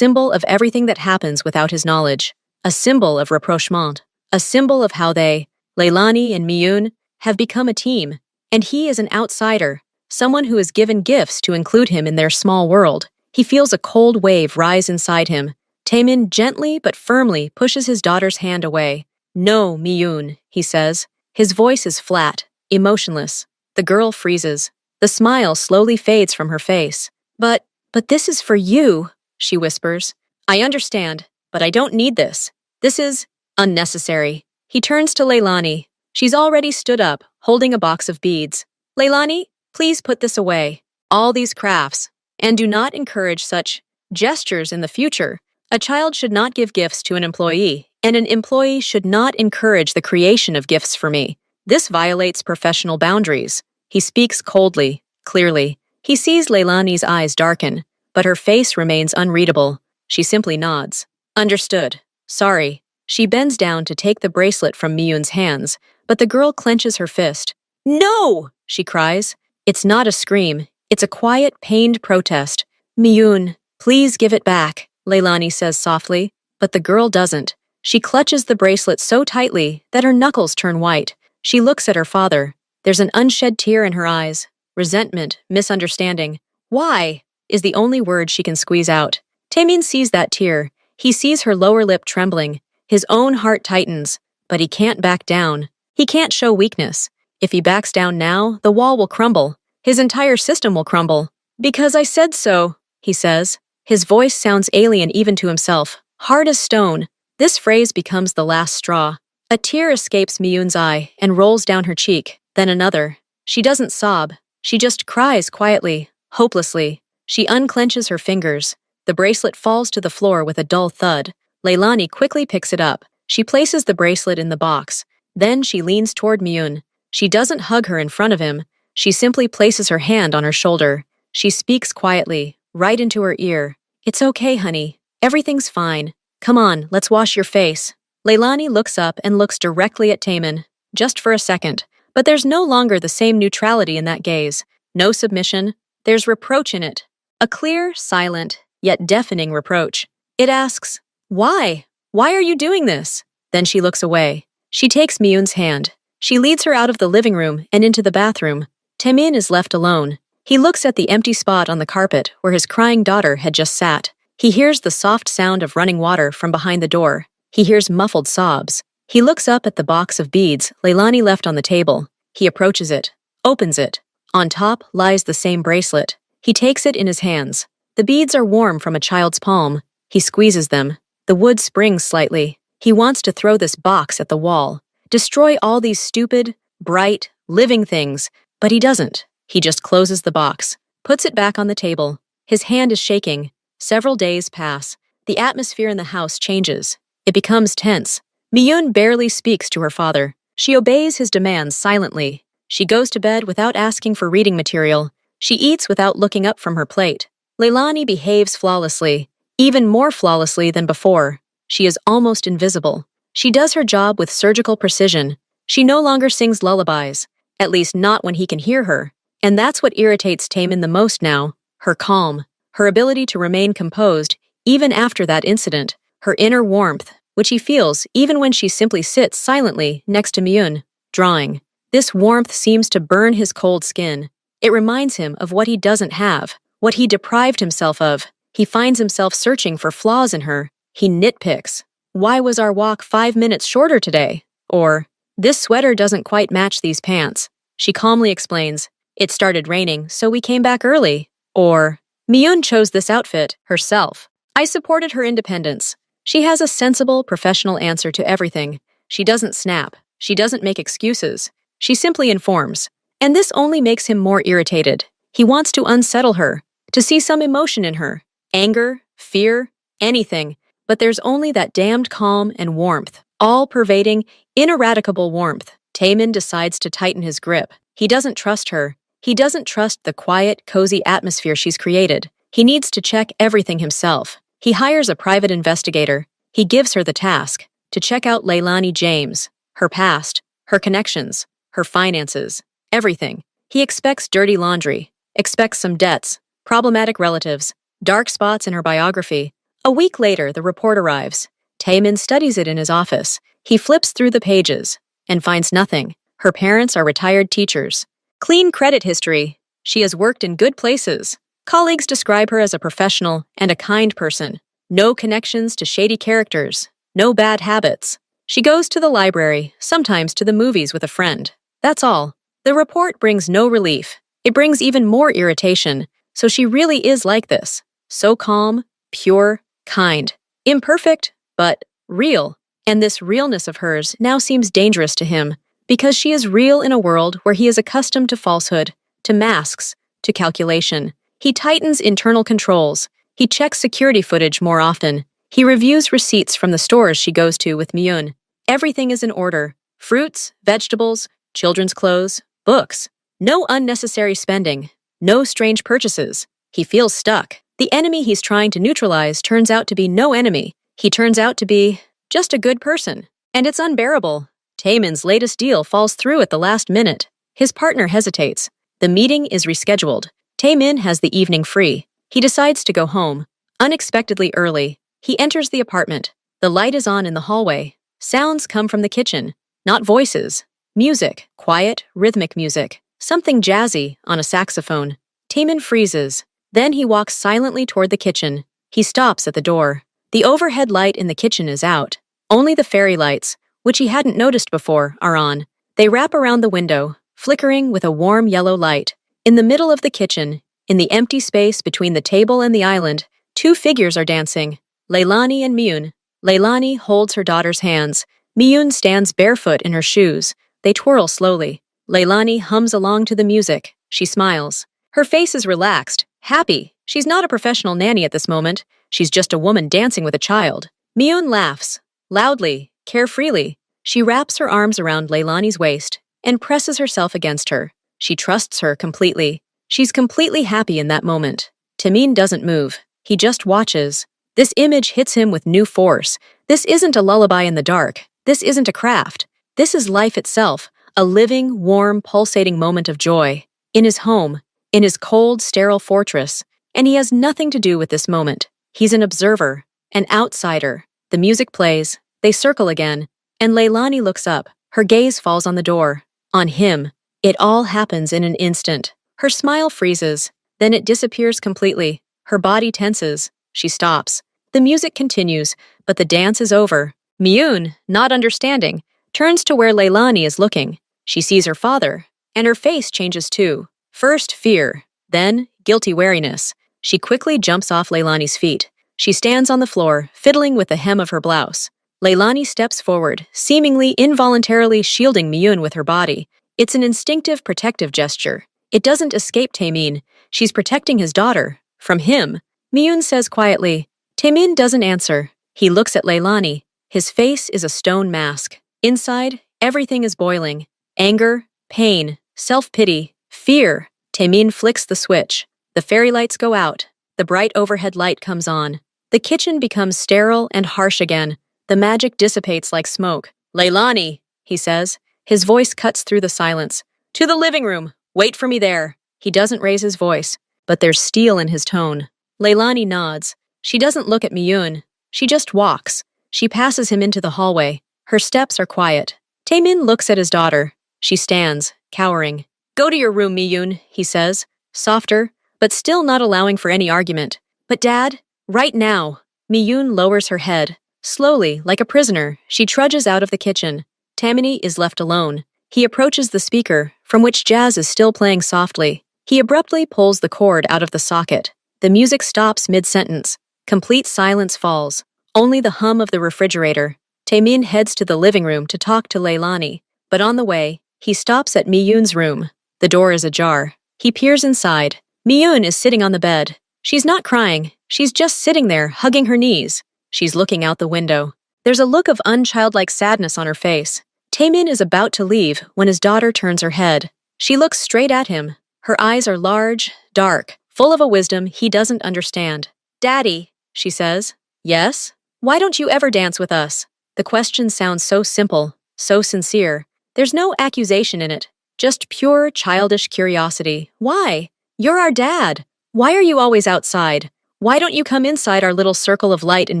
of everything that happens without his knowledge, a symbol of rapprochement, a symbol of how they, Leilani and Miyun, have become a team, and he is an outsider, someone who is given gifts to include him in their small world. He feels a cold wave rise inside him. Taemin gently but firmly pushes his daughter's hand away. "No, Miyun," he says. His voice is flat, emotionless. The girl freezes. The smile slowly fades from her face. But this is for you," she whispers. "I understand, but I don't need this. This is unnecessary." He turns to Leilani. She's already stood up, holding a box of beads. "Leilani, please put this away. All these crafts. And do not encourage such gestures in the future. A child should not give gifts to an employee, and an employee should not encourage the creation of gifts for me. This violates professional boundaries." He speaks coldly, clearly. He sees Leilani's eyes darken, but her face remains unreadable. She simply nods. "Understood. Sorry." She bends down to take the bracelet from Miyun's hands, but the girl clenches her fist. "No!" she cries. It's not a scream. It's a quiet, pained protest. "Miyun, please give it back," Leilani says softly, but the girl doesn't. She clutches the bracelet so tightly that her knuckles turn white. She looks at her father. There's an unshed tear in her eyes. Resentment, misunderstanding. "Why?" is the only word she can squeeze out. Taemin sees that tear. He sees her lower lip trembling. His own heart tightens, but he can't back down. He can't show weakness. If he backs down now, the wall will crumble. His entire system will crumble. "Because I said so," he says. His voice sounds alien even to himself, hard as stone. This phrase becomes the last straw. A tear escapes Miyun's eye and rolls down her cheek, then another. She doesn't sob. She just cries quietly, hopelessly. She unclenches her fingers. The bracelet falls to the floor with a dull thud. Leilani quickly picks it up. She places the bracelet in the box. Then she leans toward Miyun. She doesn't hug her in front of him. She simply places her hand on her shoulder. She speaks quietly, right into her ear. "It's okay, honey. Everything's fine. Come on, let's wash your face." Leilani looks up and looks directly at Taemin, just for a second. But there's no longer the same neutrality in that gaze. No submission. There's reproach in it. A clear, silent, yet deafening reproach. It asks, "Why? Why are you doing this?" Then she looks away. She takes Miyun's hand. She leads her out of the living room and into the bathroom. Taemin is left alone. He looks at the empty spot on the carpet where his crying daughter had just sat. He hears the soft sound of running water from behind the door. He hears muffled sobs. He looks up at the box of beads Leilani left on the table. He approaches it, opens it. On top lies the same bracelet. He takes it in his hands. The beads are warm from a child's palm. He squeezes them. The wood springs slightly. He wants to throw this box at the wall, destroy all these stupid, bright, living things, but he doesn't. He just closes the box, puts it back on the table. His hand is shaking. Several days pass. The atmosphere in the house changes. It becomes tense. Miyun barely speaks to her father. She obeys his demands silently. She goes to bed without asking for reading material. She eats without looking up from her plate. Leilani behaves flawlessly, even more flawlessly than before. She is almost invisible. She does her job with surgical precision. She no longer sings lullabies, at least not when he can hear her. And that's what irritates Taemin the most now, her calm, her ability to remain composed even after that incident, her inner warmth, which he feels even when she simply sits silently next to Miyun, drawing. This warmth seems to burn his cold skin. It reminds him of what he doesn't have, what he deprived himself of. He finds himself searching for flaws in her. He nitpicks. "Why was our walk 5 minutes shorter today?" Or, "This sweater doesn't quite match these pants." She calmly explains, "It started raining, so we came back early." Or, "Miyun chose this outfit herself. I supported her independence." She has a sensible, professional answer to everything. She doesn't snap. She doesn't make excuses. She simply informs. And this only makes him more irritated. He wants to unsettle her, to see some emotion in her. Anger, fear, anything. But there's only that damned calm and warmth, all-pervading, ineradicable warmth. Taemin decides to tighten his grip. He doesn't trust her. He doesn't trust the quiet, cozy atmosphere she's created. He needs to check everything himself. He hires a private investigator. He gives her the task to check out Leilani James, her past, her connections, her finances, everything. He expects dirty laundry, expects some debts, problematic relatives, dark spots in her biography. A week later, the report arrives. Taemin studies it in his office. He flips through the pages and finds nothing. Her parents are retired teachers. Clean credit history. She has worked in good places. Colleagues describe her as a professional and a kind person. No connections to shady characters. No bad habits. She goes to the library, sometimes to the movies with a friend. That's all. The report brings no relief. It brings even more irritation. So she really is like this. So calm, pure, kind. Imperfect, but real. And this realness of hers now seems dangerous to him, because she is real in a world where he is accustomed to falsehood, to masks, to calculation. He tightens internal controls. He checks security footage more often. He reviews receipts from the stores she goes to with Myun. Everything is in order. Fruits, vegetables, children's clothes, books. No unnecessary spending. No strange purchases. He feels stuck. The enemy he's trying to neutralize turns out to be no enemy. He turns out to be just a good person. And it's unbearable. Taemin's latest deal falls through at the last minute. His partner hesitates. The meeting is rescheduled. Taemin has the evening free. He decides to go home. Unexpectedly early, he enters the apartment. The light is on in the hallway. Sounds come from the kitchen. Not voices. Music. Quiet, rhythmic music. Something jazzy on a saxophone. Taemin freezes. Then he walks silently toward the kitchen. He stops at the door. The overhead light in the kitchen is out. Only the fairy lights, which he hadn't noticed before, are on. They wrap around the window, flickering with a warm yellow light. In the middle of the kitchen, in the empty space between the table and the island, two figures are dancing, Leilani and Myun. Leilani holds her daughter's hands. Myun stands barefoot in her shoes. They twirl slowly. Leilani hums along to the music. She smiles. Her face is relaxed, happy. She's not a professional nanny at this moment. She's just a woman dancing with a child. Myun laughs, loudly, carefreely. She wraps her arms around Leilani's waist and presses herself against her. She trusts her completely. She's completely happy in that moment. Taemin doesn't move. He just watches. This image hits him with new force. This isn't a lullaby in the dark. This isn't a craft. This is life itself, a living, warm, pulsating moment of joy. In his home, in his cold, sterile fortress. And he has nothing to do with this moment. He's an observer, an outsider. The music plays. They circle again. And Leilani looks up. Her gaze falls on the door. On him. It all happens in an instant. Her smile freezes. Then it disappears completely. Her body tenses. She stops. The music continues, but the dance is over. Myun, not understanding, turns to where Leilani is looking. She sees her father, and her face changes too. First fear, then guilty wariness. She quickly jumps off Leilani's feet. She stands on the floor, fiddling with the hem of her blouse. Leilani steps forward, seemingly involuntarily shielding Myun with her body. It's an instinctive protective gesture. It doesn't escape Taemin. She's protecting his daughter. From him. Myun says quietly. Taemin doesn't answer. He looks at Leilani. His face is a stone mask. Inside, everything is boiling. Anger, pain, self-pity, fear. Taemin flicks the switch. The fairy lights go out. The bright overhead light comes on. The kitchen becomes sterile and harsh again. The magic dissipates like smoke. Leilani, he says. His voice cuts through the silence. To the living room. Wait for me there. He doesn't raise his voice, but there's steel in his tone. Leilani nods. She doesn't look at Myun. She just walks. She passes him into the hallway. Her steps are quiet. Taemin looks at his daughter. She stands, cowering. Go to your room, Myun, he says, softer, but still not allowing for any argument. But Dad, right now. Myun lowers her head. Slowly, like a prisoner, she trudges out of the kitchen. Taemin is left alone. He approaches the speaker, from which jazz is still playing softly. He abruptly pulls the cord out of the socket. The music stops mid-sentence. Complete silence falls. Only the hum of the refrigerator. Taemin heads to the living room to talk to Leilani, but on the way, he stops at Myun's room. The door is ajar. He peers inside. Myun is sitting on the bed. She's not crying. She's just sitting there, hugging her knees. She's looking out the window. There's a look of unchildlike sadness on her face. Taemin is about to leave when his daughter turns her head. She looks straight at him. Her eyes are large, dark, full of a wisdom he doesn't understand. "Daddy," she says. "Yes? Why don't you ever dance with us?" The question sounds so simple, so sincere. There's no accusation in it, just pure childish curiosity. Why? You're our dad. Why are you always outside? Why don't you come inside our little circle of light and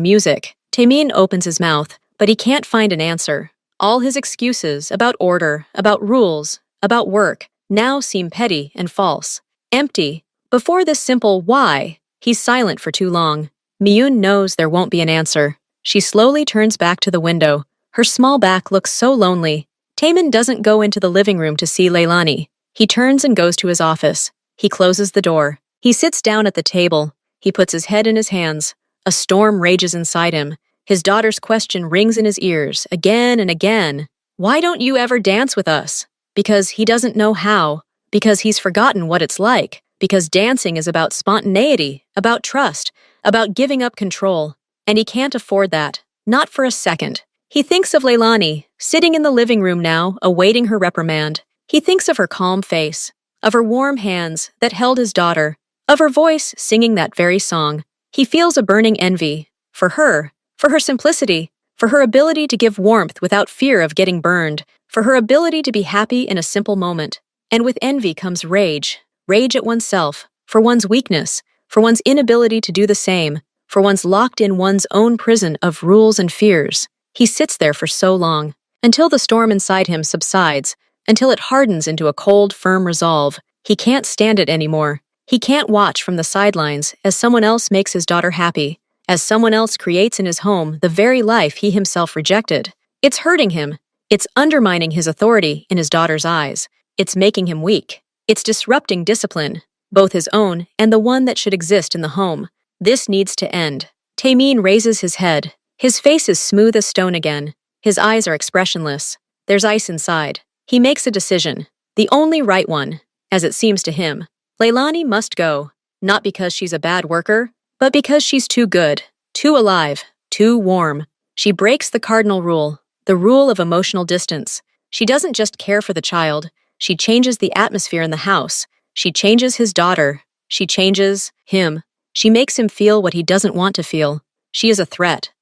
music? Taemin opens his mouth, but he can't find an answer. All his excuses about order, about rules, about work, now seem petty and false. Empty. Before this simple why, he's silent for too long. Miyun knows there won't be an answer. She slowly turns back to the window. Her small back looks so lonely. Taemin doesn't go into the living room to see Leilani. He turns and goes to his office. He closes the door. He sits down at the table. He puts his head in his hands. A storm rages inside him. His daughter's question rings in his ears, again and again. Why don't you ever dance with us? Because he doesn't know how. Because he's forgotten what it's like. Because dancing is about spontaneity, about trust, about giving up control. And he can't afford that. Not for a second. He thinks of Leilani, sitting in the living room now, awaiting her reprimand. He thinks of her calm face, of her warm hands that held his daughter, of her voice singing that very song. He feels a burning envy. For her simplicity, for her ability to give warmth without fear of getting burned, for her ability to be happy in a simple moment. And with envy comes rage. Rage at oneself, for one's weakness, for one's inability to do the same, for one's locked in one's own prison of rules and fears. He sits there for so long, until the storm inside him subsides, until it hardens into a cold, firm resolve. He can't stand it anymore. He can't watch from the sidelines as someone else makes his daughter happy, as someone else creates in his home the very life he himself rejected. It's hurting him. It's undermining his authority in his daughter's eyes. It's making him weak. It's disrupting discipline, both his own and the one that should exist in the home. This needs to end. Taemin raises his head. His face is smooth as stone again. His eyes are expressionless. There's ice inside. He makes a decision. The only right one, as it seems to him. Leilani must go, not because she's a bad worker, but because she's too good, too alive, too warm. She breaks the cardinal rule, the rule of emotional distance. She doesn't just care for the child. She changes the atmosphere in the house. She changes his daughter. She changes him. She makes him feel what he doesn't want to feel. She is a threat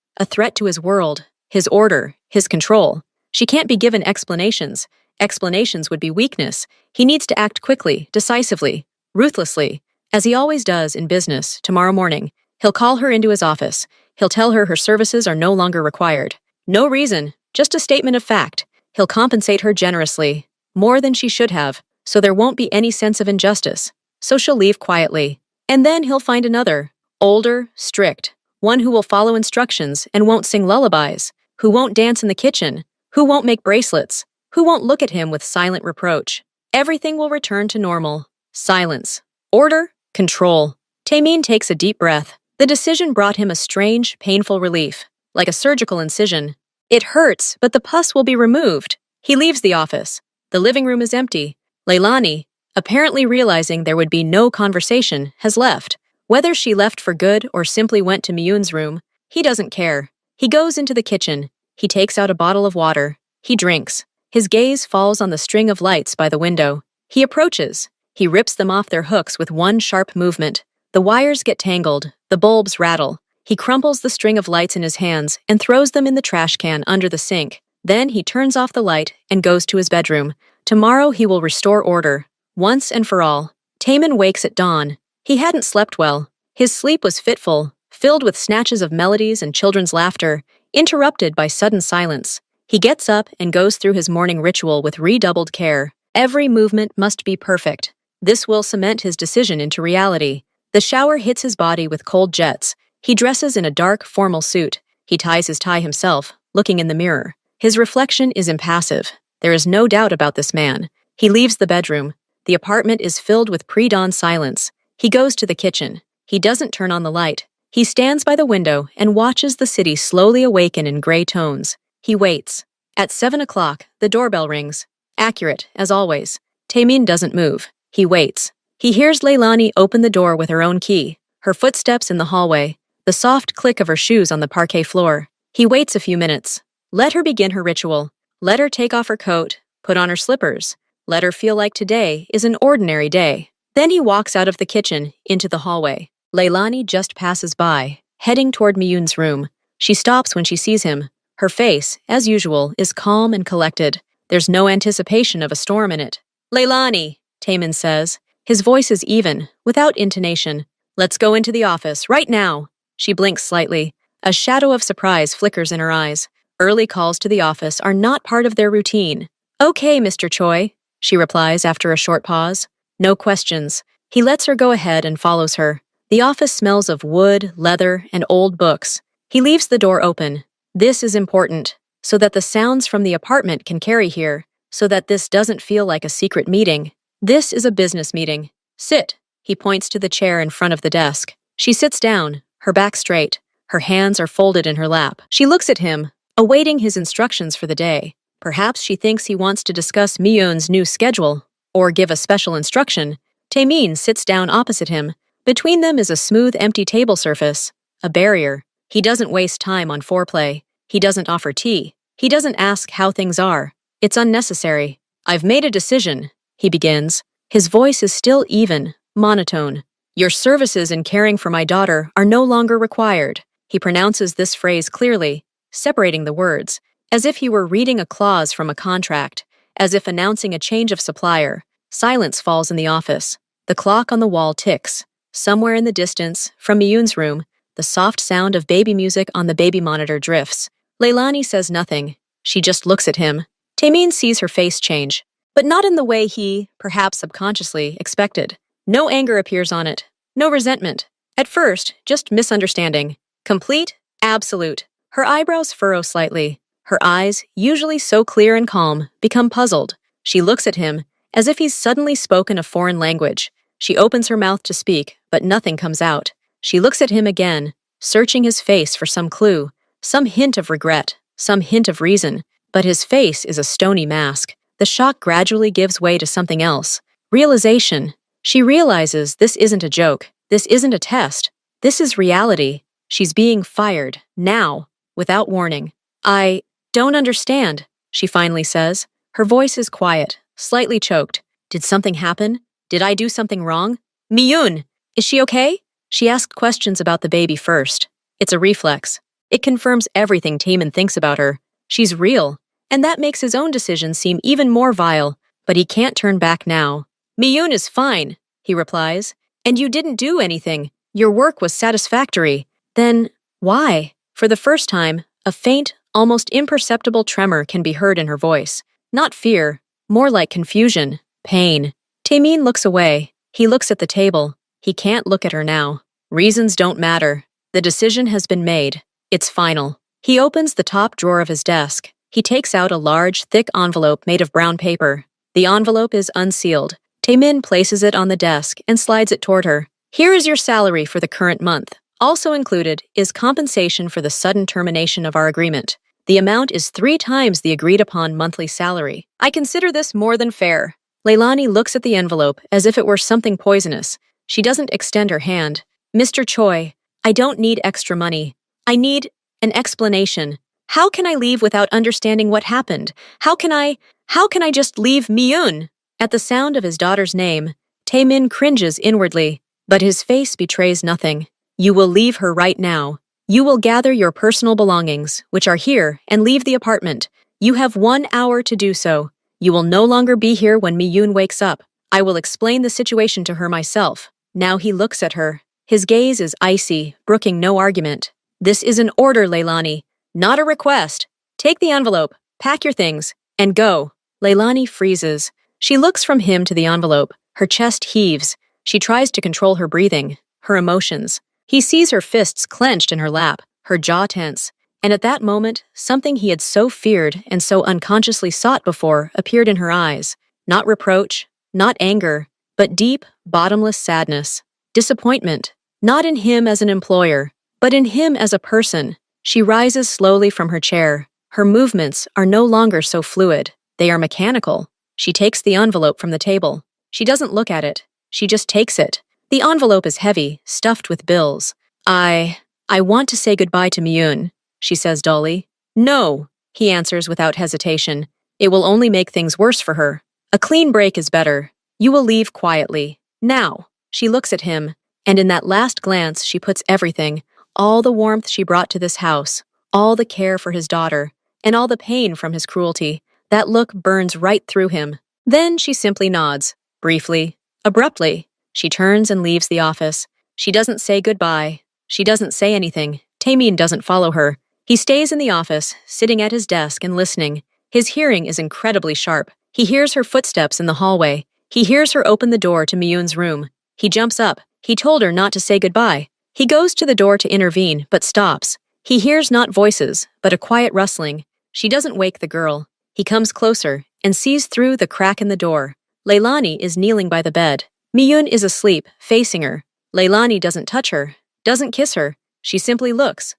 to his world, his order, his control. She can't be given explanations. Explanations would be weakness. He needs to act quickly, decisively, ruthlessly, as he always does in business. Tomorrow morning, he'll call her into his office. He'll tell her services are no longer required. No reason, just a statement of fact. He'll compensate her generously, more than she should have, so there won't be any sense of injustice. So she'll leave quietly. And then he'll find another, older, strict, one who will follow instructions and won't sing lullabies, who won't dance in the kitchen, who won't make bracelets, who won't look at him with silent reproach. Everything will return to normal. Silence. Order. Control. Taemin takes a deep breath. The decision brought him a strange, painful relief, like a surgical incision. It hurts, but the pus will be removed. He leaves the office. The living room is empty. Leilani, apparently realizing there would be no conversation, has left. Whether she left for good or simply went to Miyun's room, he doesn't care. He goes into the kitchen. He takes out a bottle of water. He drinks. His gaze falls on the string of lights by the window. He approaches. He rips them off their hooks with one sharp movement. The wires get tangled. The bulbs rattle. He crumples the string of lights in his hands and throws them in the trash can under the sink. Then he turns off the light and goes to his bedroom. Tomorrow he will restore order, once and for all. Taemin wakes at dawn. He hadn't slept well. His sleep was fitful, filled with snatches of melodies and children's laughter, interrupted by sudden silence. He gets up and goes through his morning ritual with redoubled care. Every movement must be perfect. This will cement his decision into reality. The shower hits his body with cold jets. He dresses in a dark, formal suit. He ties his tie himself, looking in the mirror. His reflection is impassive. There is no doubt about this man. He leaves the bedroom. The apartment is filled with pre-dawn silence. He goes to the kitchen. He doesn't turn on the light. He stands by the window and watches the city slowly awaken in gray tones. He waits. At 7 o'clock, the doorbell rings. Accurate, as always. Taemin doesn't move. He waits. He hears Leilani open the door with her own key, her footsteps in the hallway, the soft click of her shoes on the parquet floor. He waits a few minutes. Let her begin her ritual. Let her take off her coat, put on her slippers. Let her feel like today is an ordinary day. Then he walks out of the kitchen into the hallway. Leilani just passes by, heading toward Miyun's room. She stops when she sees him. Her face, as usual, is calm and collected. There's no anticipation of a storm in it. Leilani, Taemin says. His voice is even, without intonation. Let's go into the office, right now. She blinks slightly. A shadow of surprise flickers in her eyes. Early calls to the office are not part of their routine. Okay, Mr. Choi, she replies after a short pause. No questions. He lets her go ahead and follows her. The office smells of wood, leather, and old books. He leaves the door open. This is important, so that the sounds from the apartment can carry here, so that this doesn't feel like a secret meeting. This is a business meeting. Sit. He points to the chair in front of the desk. She sits down, her back straight. Her hands are folded in her lap. She looks at him, awaiting his instructions for the day. Perhaps she thinks he wants to discuss Miyun's new schedule, or give a special instruction. Taemin sits down opposite him. Between them is a smooth, empty table surface, a barrier. He doesn't waste time on foreplay. He doesn't offer tea. He doesn't ask how things are. It's unnecessary. I've made a decision, he begins. His voice is still even, monotone. Your services in caring for my daughter are no longer required. He pronounces this phrase clearly, separating the words, as if he were reading a clause from a contract, as if announcing a change of supplier. Silence falls in the office. The clock on the wall ticks. Somewhere in the distance, from Miyun's room, the soft sound of baby music on the baby monitor drifts. Leilani says nothing. She just looks at him. Taemin sees her face change, but not in the way he, perhaps subconsciously, expected. No anger appears on it. No resentment. At first, just misunderstanding. Complete, absolute. Her eyebrows furrow slightly. Her eyes, usually so clear and calm, become puzzled. She looks at him, as if he's suddenly spoken a foreign language. She opens her mouth to speak, but nothing comes out. She looks at him again, searching his face for some clue, some hint of regret, some hint of reason. But his face is a stony mask. The shock gradually gives way to something else. Realization. She realizes this isn't a joke. This isn't a test. This is reality. She's being fired, now, without warning. I don't understand, she finally says. Her voice is quiet, slightly choked. Did something happen? Did I do something wrong? Miyun, is she okay? She asked questions about the baby first. It's a reflex. It confirms everything Taemin thinks about her. She's real, and that makes his own decision seem even more vile, but he can't turn back now. Miyun is fine, he replies. And you didn't do anything. Your work was satisfactory. Then, why? For the first time, a faint, almost imperceptible tremor can be heard in her voice. Not fear, more like confusion, pain. Taemin looks away. He looks at the table. He can't look at her now. Reasons don't matter. The decision has been made. It's final. He opens the top drawer of his desk. He takes out a large, thick envelope made of brown paper. The envelope is unsealed. Taemin places it on the desk and slides it toward her. Here is your salary for the current month. Also included is compensation for the sudden termination of our agreement. The amount is 3 times the agreed-upon monthly salary. I consider this more than fair. Leilani looks at the envelope as if it were something poisonous. She doesn't extend her hand. Mr. Choi, I don't need extra money. I need an explanation. How can I leave without understanding what happened? How can I just leave Miyun? At the sound of his daughter's name, Taemin cringes inwardly, but his face betrays nothing. You will leave her right now. You will gather your personal belongings, which are here, and leave the apartment. You have 1 hour to do so. You will no longer be here when Miyun wakes up. I will explain the situation to her myself. Now he looks at her. His gaze is icy, brooking no argument. This is an order, Leilani, not a request. Take the envelope, pack your things, and go. Leilani freezes. She looks from him to the envelope. Her chest heaves. She tries to control her breathing, her emotions. He sees her fists clenched in her lap, her jaw tense, and at that moment, something he had so feared and so unconsciously sought before appeared in her eyes. Not reproach, not anger, but deep, bottomless sadness. Disappointment, not in him as an employer, but in him as a person. She rises slowly from her chair. Her movements are no longer so fluid. They are mechanical. She takes the envelope from the table. She doesn't look at it. She just takes it. The envelope is heavy, stuffed with bills. I want to say goodbye to Miyun, she says dully. No, he answers without hesitation. It will only make things worse for her. A clean break is better. You will leave quietly. Now. She looks at him, and in that last glance she puts everything, all the warmth she brought to this house, all the care for his daughter, and all the pain from his cruelty. That look burns right through him. Then she simply nods, briefly, abruptly. She turns and leaves the office. She doesn't say goodbye. She doesn't say anything. Taemin doesn't follow her. He stays in the office, sitting at his desk and listening. His hearing is incredibly sharp. He hears her footsteps in the hallway. He hears her open the door to Miyun's room. He jumps up. He told her not to say goodbye. He goes to the door to intervene, but stops. He hears not voices, but a quiet rustling. She doesn't wake the girl. He comes closer and sees through the crack in the door. Leilani is kneeling by the bed. Miyun is asleep, facing her. Leilani doesn't touch her, doesn't kiss her. She simply looks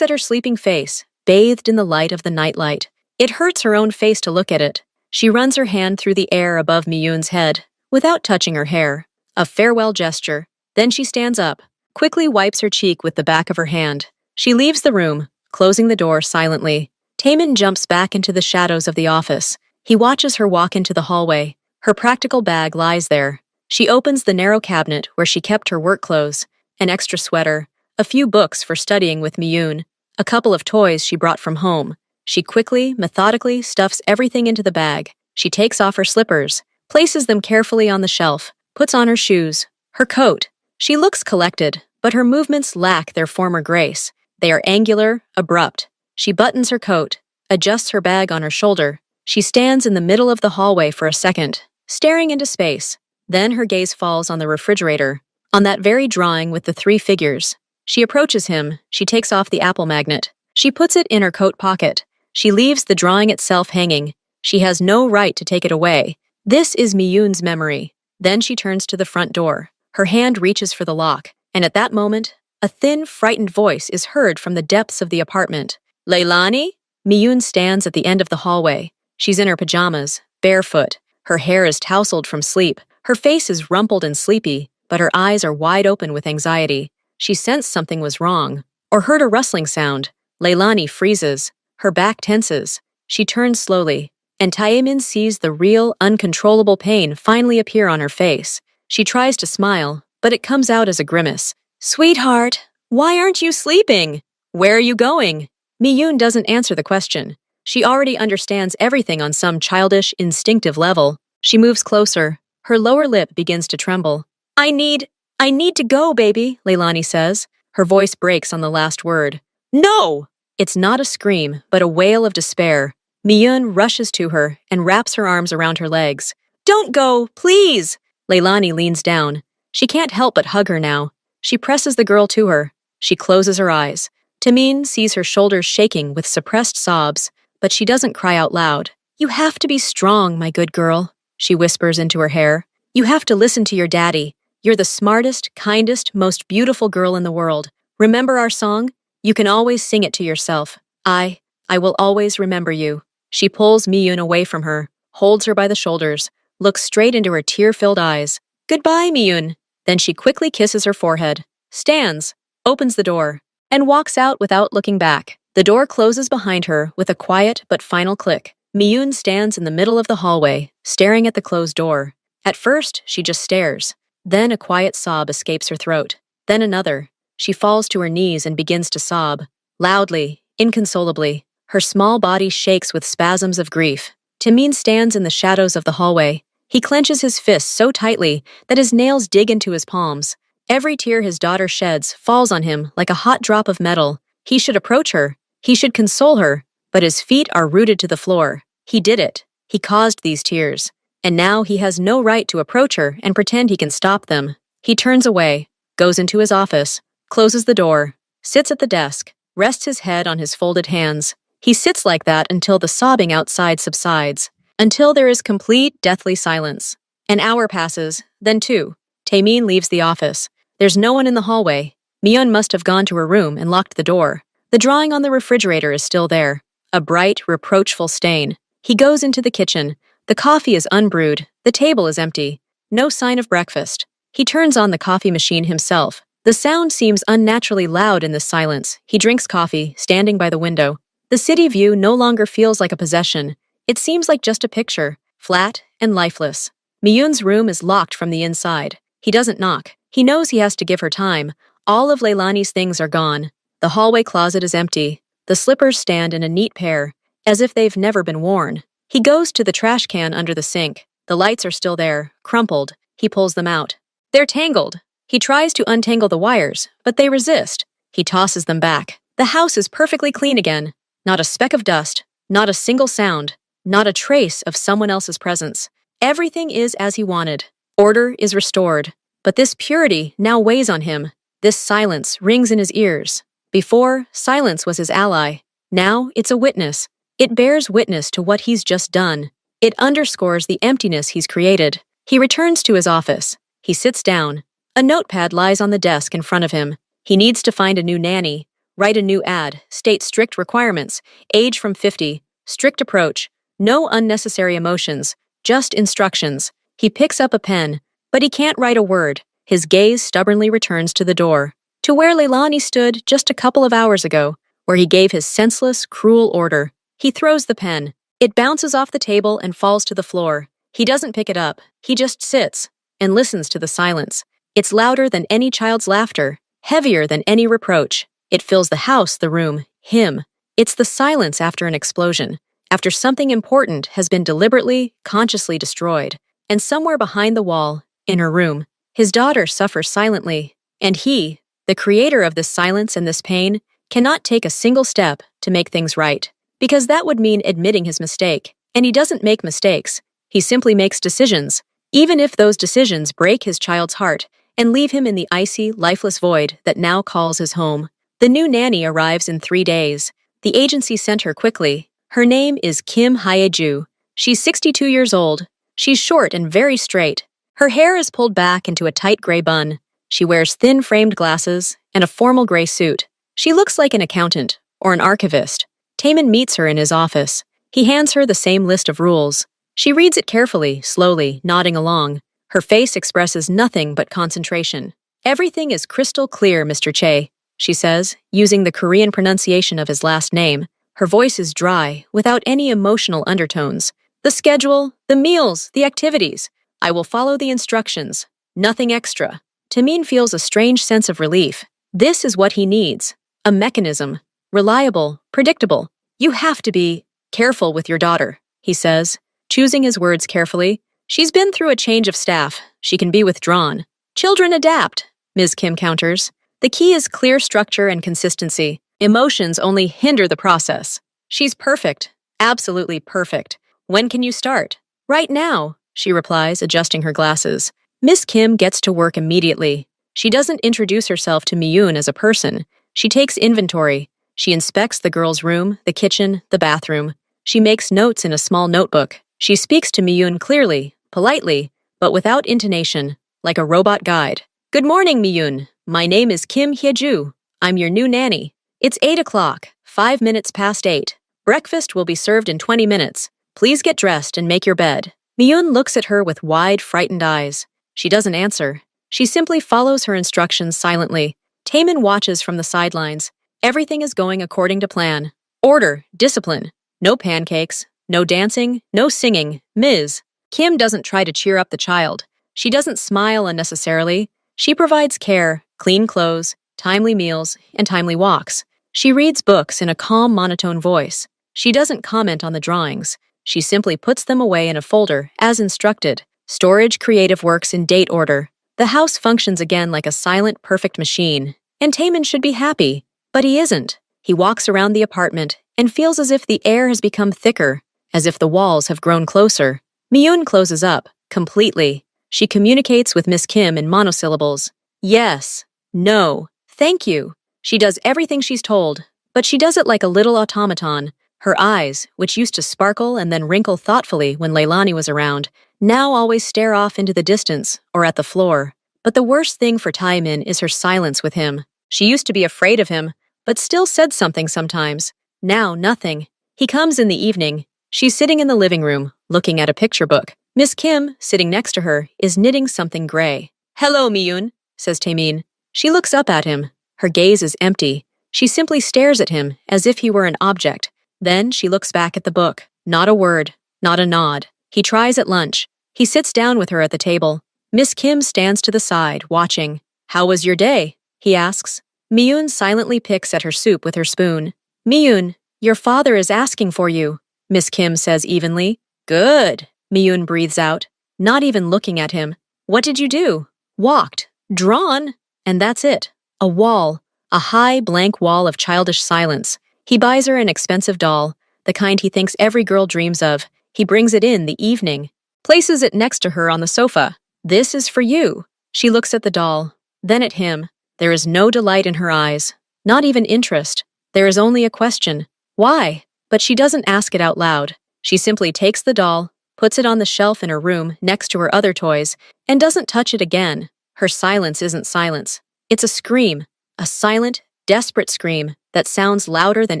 at her sleeping face, bathed in the light of the nightlight. It hurts her own face to look at it. She runs her hand through the air above Miyun's head, without touching her hair. A farewell gesture. Then she stands up, quickly wipes her cheek with the back of her hand. She leaves the room, closing the door silently. Taemin jumps back into the shadows of the office. He watches her walk into the hallway. Her practical bag lies there. She opens the narrow cabinet where she kept her work clothes, an extra sweater, a few books for studying with Miyun, a couple of toys she brought from home. She quickly, methodically stuffs everything into the bag. She takes off her slippers, places them carefully on the shelf, puts on her shoes, her coat. She looks collected, but her movements lack their former grace. They are angular, abrupt. She buttons her coat, adjusts her bag on her shoulder. She stands in the middle of the hallway for a second, staring into space. Then her gaze falls on the refrigerator, on that very drawing with the 3 figures. She approaches him. She takes off the apple magnet. She puts it in her coat pocket. She leaves the drawing itself hanging. She has no right to take it away. This is Miyun's memory. Then she turns to the front door. Her hand reaches for the lock, and at that moment, a thin, frightened voice is heard from the depths of the apartment. Leilani? Miyun stands at the end of the hallway. She's in her pajamas, barefoot. Her hair is tousled from sleep. Her face is rumpled and sleepy, but her eyes are wide open with anxiety. She sensed something was wrong, or heard a rustling sound. Leilani freezes. Her back tenses. She turns slowly, and Taemin sees the real, uncontrollable pain finally appear on her face. She tries to smile, but it comes out as a grimace. Sweetheart, why aren't you sleeping? Where are you going? Miyun doesn't answer the question. She already understands everything on some childish, instinctive level. She moves closer. Her lower lip begins to tremble. I need to go, baby, Leilani says. Her voice breaks on the last word. No! It's not a scream, but a wail of despair. Miyun rushes to her and wraps her arms around her legs. Don't go, please! Leilani leans down. She can't help but hug her now. She presses the girl to her. She closes her eyes. Taemin sees her shoulders shaking with suppressed sobs, but she doesn't cry out loud. You have to be strong, my good girl, she whispers into her hair. You have to listen to your daddy. You're the smartest, kindest, most beautiful girl in the world. Remember our song? You can always sing it to yourself. I will always remember you. She pulls Miyun away from her, holds her by the shoulders, looks straight into her tear-filled eyes. Goodbye, Miyun. Then she quickly kisses her forehead, stands, opens the door, and walks out without looking back. The door closes behind her with a quiet but final click. Miyun stands in the middle of the hallway, staring at the closed door. At first, she just stares. Then a quiet sob escapes her throat. Then another. She falls to her knees and begins to sob, loudly, inconsolably. Her small body shakes with spasms of grief. Taemin stands in the shadows of the hallway. He clenches his fists so tightly that his nails dig into his palms. Every tear his daughter sheds falls on him like a hot drop of metal. He should approach her. He should console her, but his feet are rooted to the floor. He did it. He caused these tears. And now he has no right to approach her and pretend he can stop them. He turns away, goes into his office, closes the door, sits at the desk, rests his head on his folded hands. He sits like that until the sobbing outside subsides, until there is complete, deathly silence. An hour passes, then 2. Taemin leaves the office. There's no one in the hallway. Miyun must have gone to her room and locked the door. The drawing on the refrigerator is still there, a bright, reproachful stain. He goes into the kitchen. The coffee is unbrewed. The table is empty. No sign of breakfast. He turns on the coffee machine himself. The sound seems unnaturally loud in this silence. He drinks coffee, standing by the window. The city view no longer feels like a possession. It seems like just a picture, flat and lifeless. Miyun's room is locked from the inside. He doesn't knock. He knows he has to give her time. All of Leilani's things are gone. The hallway closet is empty. The slippers stand in a neat pair, as if they've never been worn. He goes to the trash can under the sink. The lights are still there, crumpled. He pulls them out. They're tangled. He tries to untangle the wires, but they resist. He tosses them back. The house is perfectly clean again. Not a speck of dust, not a single sound, not a trace of someone else's presence. Everything is as he wanted. Order is restored. But this purity now weighs on him. This silence rings in his ears. Before, silence was his ally. Now, it's a witness. It bears witness to what he's just done. It underscores the emptiness he's created. He returns to his office. He sits down. A notepad lies on the desk in front of him. He needs to find a new nanny, write a new ad, state strict requirements, age from 50, strict approach, no unnecessary emotions, just instructions. He picks up a pen, but he can't write a word. His gaze stubbornly returns to the door, to where Leilani stood just a couple of hours ago, where he gave his senseless, cruel order. He throws the pen. It bounces off the table and falls to the floor. He doesn't pick it up. He just sits and listens to the silence. It's louder than any child's laughter, heavier than any reproach. It fills the house, the room, him. It's the silence after an explosion, after something important has been deliberately, consciously destroyed. And somewhere behind the wall, in her room, his daughter suffers silently, and he, the creator of this silence and this pain, cannot take a single step to make things right, because that would mean admitting his mistake. And he doesn't make mistakes. He simply makes decisions, even if those decisions break his child's heart and leave him in the icy, lifeless void that now calls his home. The new nanny arrives in 3 days. The agency sent her quickly. Her name is Kim Hye-ju. She's 62 years old. She's short and very straight. Her hair is pulled back into a tight gray bun. She wears thin framed glasses and a formal gray suit. She looks like an accountant or an archivist. Taemin meets her in his office. He hands her the same list of rules. She reads it carefully, slowly, nodding along. Her face expresses nothing but concentration. Everything is crystal clear, Mr. Che, she says, using the Korean pronunciation of his last name. Her voice is dry, without any emotional undertones. The schedule, the meals, the activities. I will follow the instructions. Nothing extra. Taemin feels a strange sense of relief. This is what he needs. A mechanism. Reliable, predictable. You have to be careful with your daughter, he says, choosing his words carefully. She's been through a change of staff. She can be withdrawn. Children adapt, Ms. Kim counters. The key is clear structure and consistency. Emotions only hinder the process. She's perfect. Absolutely perfect. When can you start? Right now, she replies, adjusting her glasses. Miss Kim gets to work immediately. She doesn't introduce herself to Miyun as a person. She takes inventory. She inspects the girl's room, the kitchen, the bathroom. She makes notes in a small notebook. She speaks to Miyun clearly, politely, but without intonation, like a robot guide. Good morning, Miyun. My name is Kim Hye-ju. I'm your new nanny. It's 8 o'clock, 5 minutes past 8. Breakfast will be served in 20 minutes. Please get dressed and make your bed. Miyun looks at her with wide, frightened eyes. She doesn't answer. She simply follows her instructions silently. Taemin watches from the sidelines. Everything is going according to plan. Order, discipline. No pancakes, no dancing, no singing. Ms. Kim doesn't try to cheer up the child. She doesn't smile unnecessarily. She provides care, clean clothes, timely meals, and timely walks. She reads books in a calm, monotone voice. She doesn't comment on the drawings. She simply puts them away in a folder, as instructed. Storage creative works in date order. The house functions again like a silent, perfect machine. And Taemin should be happy. But he isn't. He walks around the apartment and feels as if the air has become thicker, as if the walls have grown closer. Miyun closes up, completely. She communicates with Miss Kim in monosyllables. Yes. No. Thank you. She does everything she's told, but she does it like a little automaton. Her eyes, which used to sparkle and then wrinkle thoughtfully when Leilani was around, now always stare off into the distance or at the floor. But the worst thing for Taemin is her silence with him. She used to be afraid of him, but still said something sometimes. Now, nothing. He comes in the evening. She's sitting in the living room, looking at a picture book. Miss Kim, sitting next to her, is knitting something gray. Hello, Miyun, says Taemin. She looks up at him. Her gaze is empty. She simply stares at him as if he were an object. Then she looks back at the book. Not a word, not a nod. He tries at lunch. He sits down with her at the table. Miss Kim stands to the side, watching. How was your day? He asks. Miyun silently picks at her soup with her spoon. Miyun, your father is asking for you, Miss Kim says evenly. Good, Miyun breathes out, not even looking at him. What did you do? Walked. Drawn. And that's it. A wall. A high, blank wall of childish silence. He buys her an expensive doll, the kind he thinks every girl dreams of. He brings it in the evening, places it next to her on the sofa. This is for you. She looks at the doll, then at him. There is no delight in her eyes, not even interest. There is only a question. Why? But she doesn't ask it out loud. She simply takes the doll, puts it on the shelf in her room next to her other toys, and doesn't touch it again. Her silence isn't silence. It's a scream, a silent, desperate scream that sounds louder than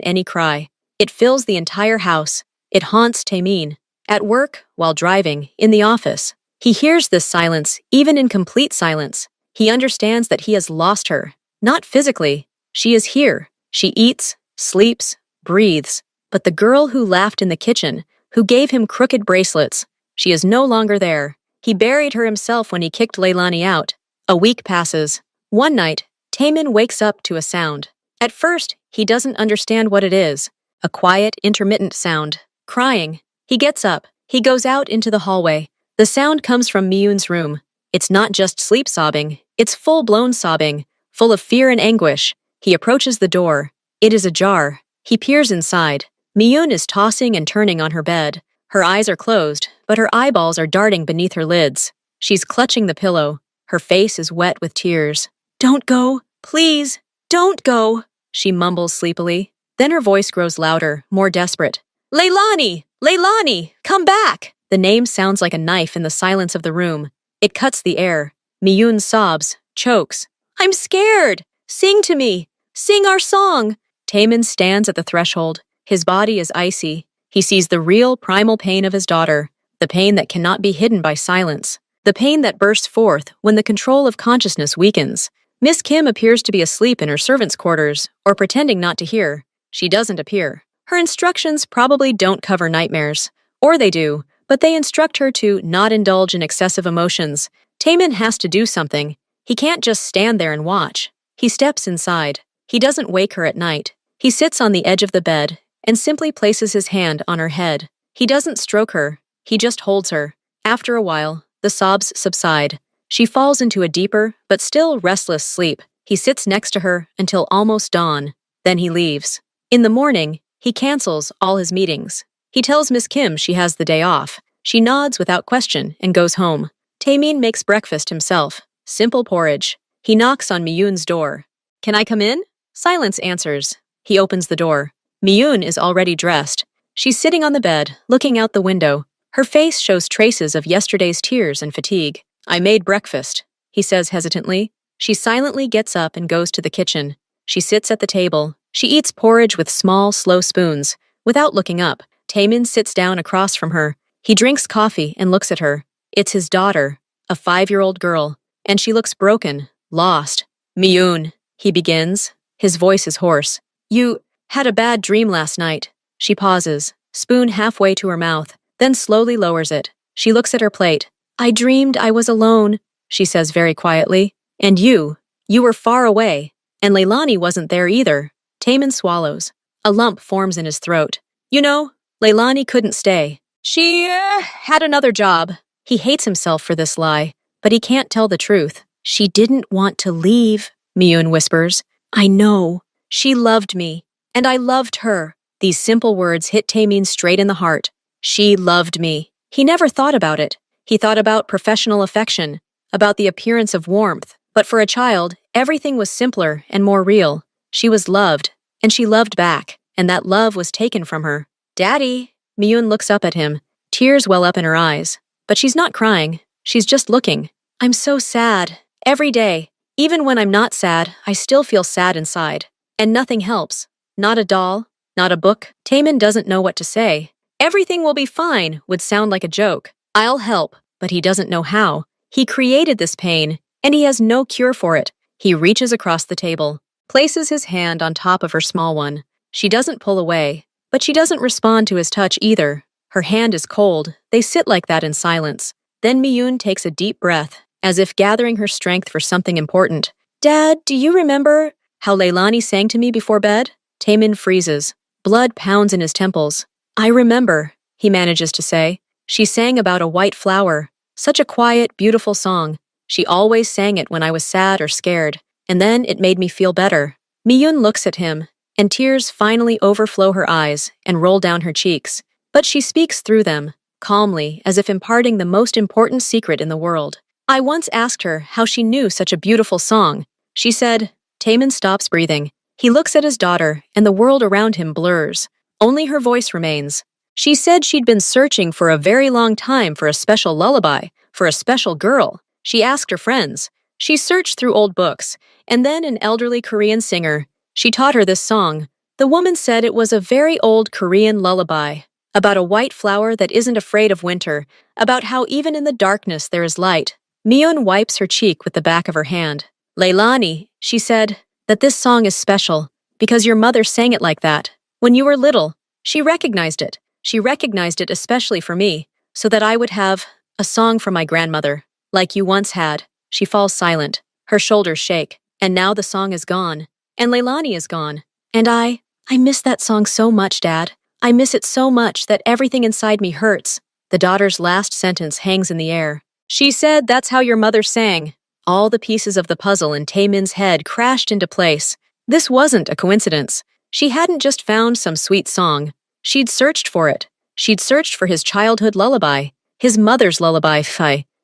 any cry. It fills the entire house. It haunts Taemin. At work, while driving, in the office. He hears this silence, even in complete silence. He understands that he has lost her. Not physically. She is here. She eats, sleeps, breathes. But the girl who laughed in the kitchen, who gave him crooked bracelets, she is no longer there. He buried her himself when he kicked Leilani out. A week passes. One night, Taemin wakes up to a sound. At first, he doesn't understand what it is. A quiet, intermittent sound. Crying. He gets up. He goes out into the hallway. The sound comes from Miyun's room. It's not just sleep sobbing. It's full-blown sobbing, full of fear and anguish. He approaches the door. It is ajar. He peers inside. Miyun is tossing and turning on her bed. Her eyes are closed, but her eyeballs are darting beneath her lids. She's clutching the pillow. Her face is wet with tears. Don't go. Please. Don't go. She mumbles sleepily. Then her voice grows louder, more desperate. Leilani! Leilani! Come back! The name sounds like a knife in the silence of the room. It cuts the air. Miyun sobs, chokes. I'm scared! Sing to me! Sing our song! Taemin stands at the threshold. His body is icy. He sees the real primal pain of his daughter, the pain that cannot be hidden by silence, the pain that bursts forth when the control of consciousness weakens. Miss Kim appears to be asleep in her servants' quarters, or pretending not to hear. She doesn't appear. Her instructions probably don't cover nightmares. Or they do, but they instruct her to not indulge in excessive emotions. Taemin has to do something. He can't just stand there and watch. He steps inside. He doesn't wake her at night. He sits on the edge of the bed and simply places his hand on her head. He doesn't stroke her. He just holds her. After a while, the sobs subside. She falls into a deeper, but still restless sleep. He sits next to her until almost dawn. Then he leaves. In the morning, he cancels all his meetings. He tells Miss Kim she has the day off. She nods without question and goes home. Taemin makes breakfast himself. Simple porridge. He knocks on Miyun's door. Can I come in? Silence answers. He opens the door. Miyun is already dressed. She's sitting on the bed, looking out the window. Her face shows traces of yesterday's tears and fatigue. I made breakfast, he says hesitantly. She silently gets up and goes to the kitchen. She sits at the table. She eats porridge with small, slow spoons. Without looking up, Taemin sits down across from her. He drinks coffee and looks at her. It's his daughter, a 5-year-old girl, and she looks broken, lost. Miyun, he begins. His voice is hoarse. You had a bad dream last night. She pauses, spoon halfway to her mouth, then slowly lowers it. She looks at her plate. I dreamed I was alone, she says very quietly. And you were far away. And Leilani wasn't there either. Taemin swallows. A lump forms in his throat. You know, Leilani couldn't stay. She had another job. He hates himself for this lie, but he can't tell the truth. She didn't want to leave, Miyun whispers. I know. She loved me, and I loved her. These simple words hit Taemin straight in the heart. She loved me. He never thought about it. He thought about professional affection, about the appearance of warmth. But for a child, everything was simpler and more real. She was loved, and she loved back, and that love was taken from her. Daddy! Miyun looks up at him. Tears well up in her eyes. But she's not crying. She's just looking. I'm so sad. Every day. Even when I'm not sad, I still feel sad inside. And nothing helps. Not a doll. Not a book. Taemin doesn't know what to say. Everything will be fine would sound like a joke. I'll help, but he doesn't know how. He created this pain, and he has no cure for it. He reaches across the table, places his hand on top of her small one. She doesn't pull away, but she doesn't respond to his touch either. Her hand is cold. They sit like that in silence. Then Miyun takes a deep breath, as if gathering her strength for something important. Dad, do you remember how Leilani sang to me before bed? Taemin freezes. Blood pounds in his temples. I remember, he manages to say. She sang about a white flower. Such a quiet, beautiful song. She always sang it when I was sad or scared, and then it made me feel better. Miyun looks at him, and tears finally overflow her eyes and roll down her cheeks. But she speaks through them, calmly, as if imparting the most important secret in the world. I once asked her how she knew such a beautiful song. She said, Taemin stops breathing. He looks at his daughter, and the world around him blurs. Only her voice remains. She said she'd been searching for a very long time for a special lullaby, for a special girl. She asked her friends. She searched through old books, and then an elderly Korean singer. She taught her this song. The woman said it was a very old Korean lullaby, about a white flower that isn't afraid of winter, about how even in the darkness there is light. Miyun wipes her cheek with the back of her hand. Leilani, she said, that this song is special, because your mother sang it like that. When you were little, she recognized it. She recognized it especially for me, so that I would have a song from my grandmother, like you once had. She falls silent. Her shoulders shake. And now the song is gone. And Leilani is gone. And I miss that song so much, Dad. I miss it so much that everything inside me hurts. The daughter's last sentence hangs in the air. She said that's how your mother sang. All the pieces of the puzzle in Taemin's head crashed into place. This wasn't a coincidence. She hadn't just found some sweet song. She'd searched for it. She'd searched for his childhood lullaby, his mother's lullaby.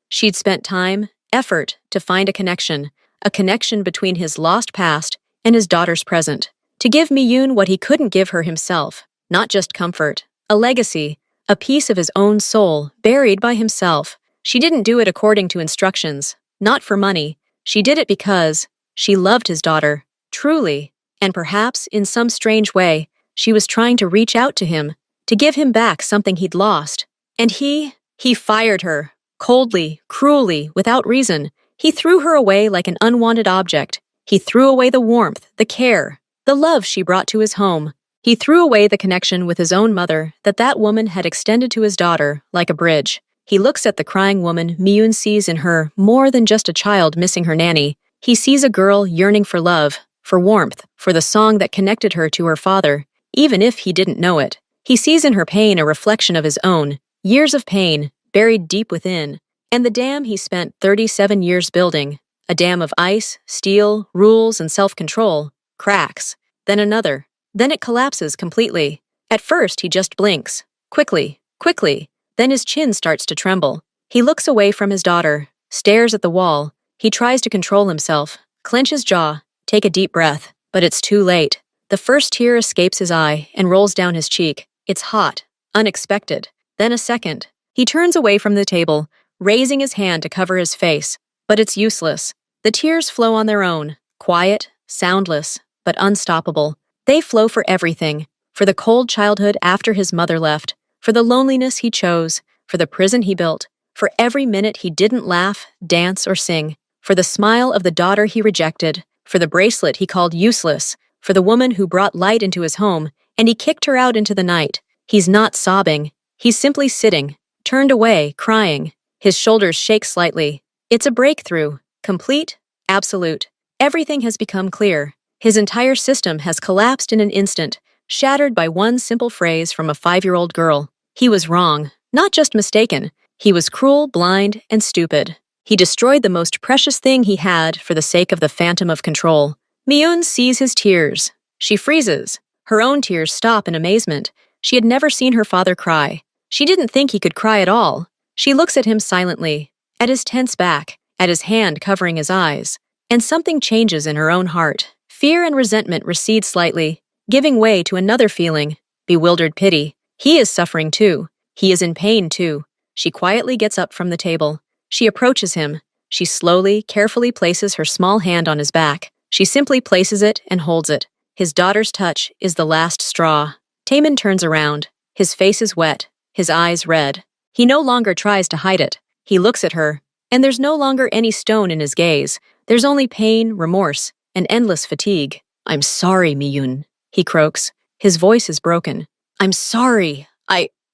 She'd spent time, effort to find a connection between his lost past and his daughter's present, to give Miyun what he couldn't give her himself, not just comfort, a legacy, a piece of his own soul buried by himself. She didn't do it according to instructions, not for money. She did it because she loved his daughter, truly, and perhaps, in some strange way, she was trying to reach out to him, to give him back something he'd lost. And he fired her, coldly, cruelly, without reason. He threw her away like an unwanted object. He threw away the warmth, the care, the love she brought to his home. He threw away the connection with his own mother that woman had extended to his daughter like a bridge. He looks at the crying woman Miyun sees in her more than just a child missing her nanny. He sees a girl yearning for love, for warmth, for the song that connected her to her father, even if he didn't know it. He sees in her pain a reflection of his own, years of pain, buried deep within, and the dam he spent 37 years building, a dam of ice, steel, rules, and self-control, cracks. Then another. Then it collapses completely. At first, he just blinks. Quickly, quickly. Then his chin starts to tremble. He looks away from his daughter, stares at the wall. He tries to control himself, clench his jaw, take a deep breath. But it's too late. The first tear escapes his eye and rolls down his cheek. It's hot, unexpected. Then a second. He turns away from the table, raising his hand to cover his face. But it's useless. The tears flow on their own, quiet, soundless, but unstoppable. They flow for everything, for the cold childhood after his mother left, for the loneliness he chose, for the prison he built, for every minute he didn't laugh, dance, or sing, for the smile of the daughter he rejected, for the bracelet he called useless, for the woman who brought light into his home, and he kicked her out into the night. He's not sobbing. He's simply sitting, turned away, crying. His shoulders shake slightly. It's a breakthrough, complete, absolute. Everything has become clear. His entire system has collapsed in an instant, shattered by one simple phrase from a 5-year-old girl. He was wrong, not just mistaken. He was cruel, blind, and stupid. He destroyed the most precious thing he had for the sake of the phantom of control. Miyun sees his tears. She freezes. Her own tears stop in amazement. She had never seen her father cry. She didn't think he could cry at all. She looks at him silently, at his tense back, at his hand covering his eyes. And something changes in her own heart. Fear and resentment recede slightly, giving way to another feeling, bewildered pity. He is suffering too. He is in pain too. She quietly gets up from the table. She approaches him. She slowly, carefully places her small hand on his back. She simply places it and holds it. His daughter's touch is the last straw. Taemin turns around. His face is wet, his eyes red. He no longer tries to hide it. He looks at her, and there's no longer any stone in his gaze. There's only pain, remorse, and endless fatigue. I'm sorry, Miyun, he croaks. His voice is broken. I'm sorry.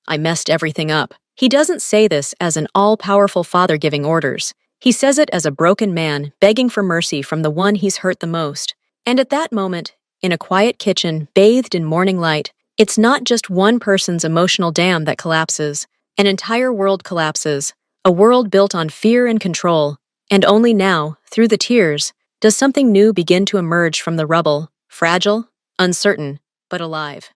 I messed everything up. He doesn't say this as an all-powerful father giving orders. He says it as a broken man begging for mercy from the one he's hurt the most. And at that moment, in a quiet kitchen, bathed in morning light, it's not just one person's emotional dam that collapses. An entire world collapses, a world built on fear and control. And only now, through the tears, does something new begin to emerge from the rubble, fragile, uncertain, but alive.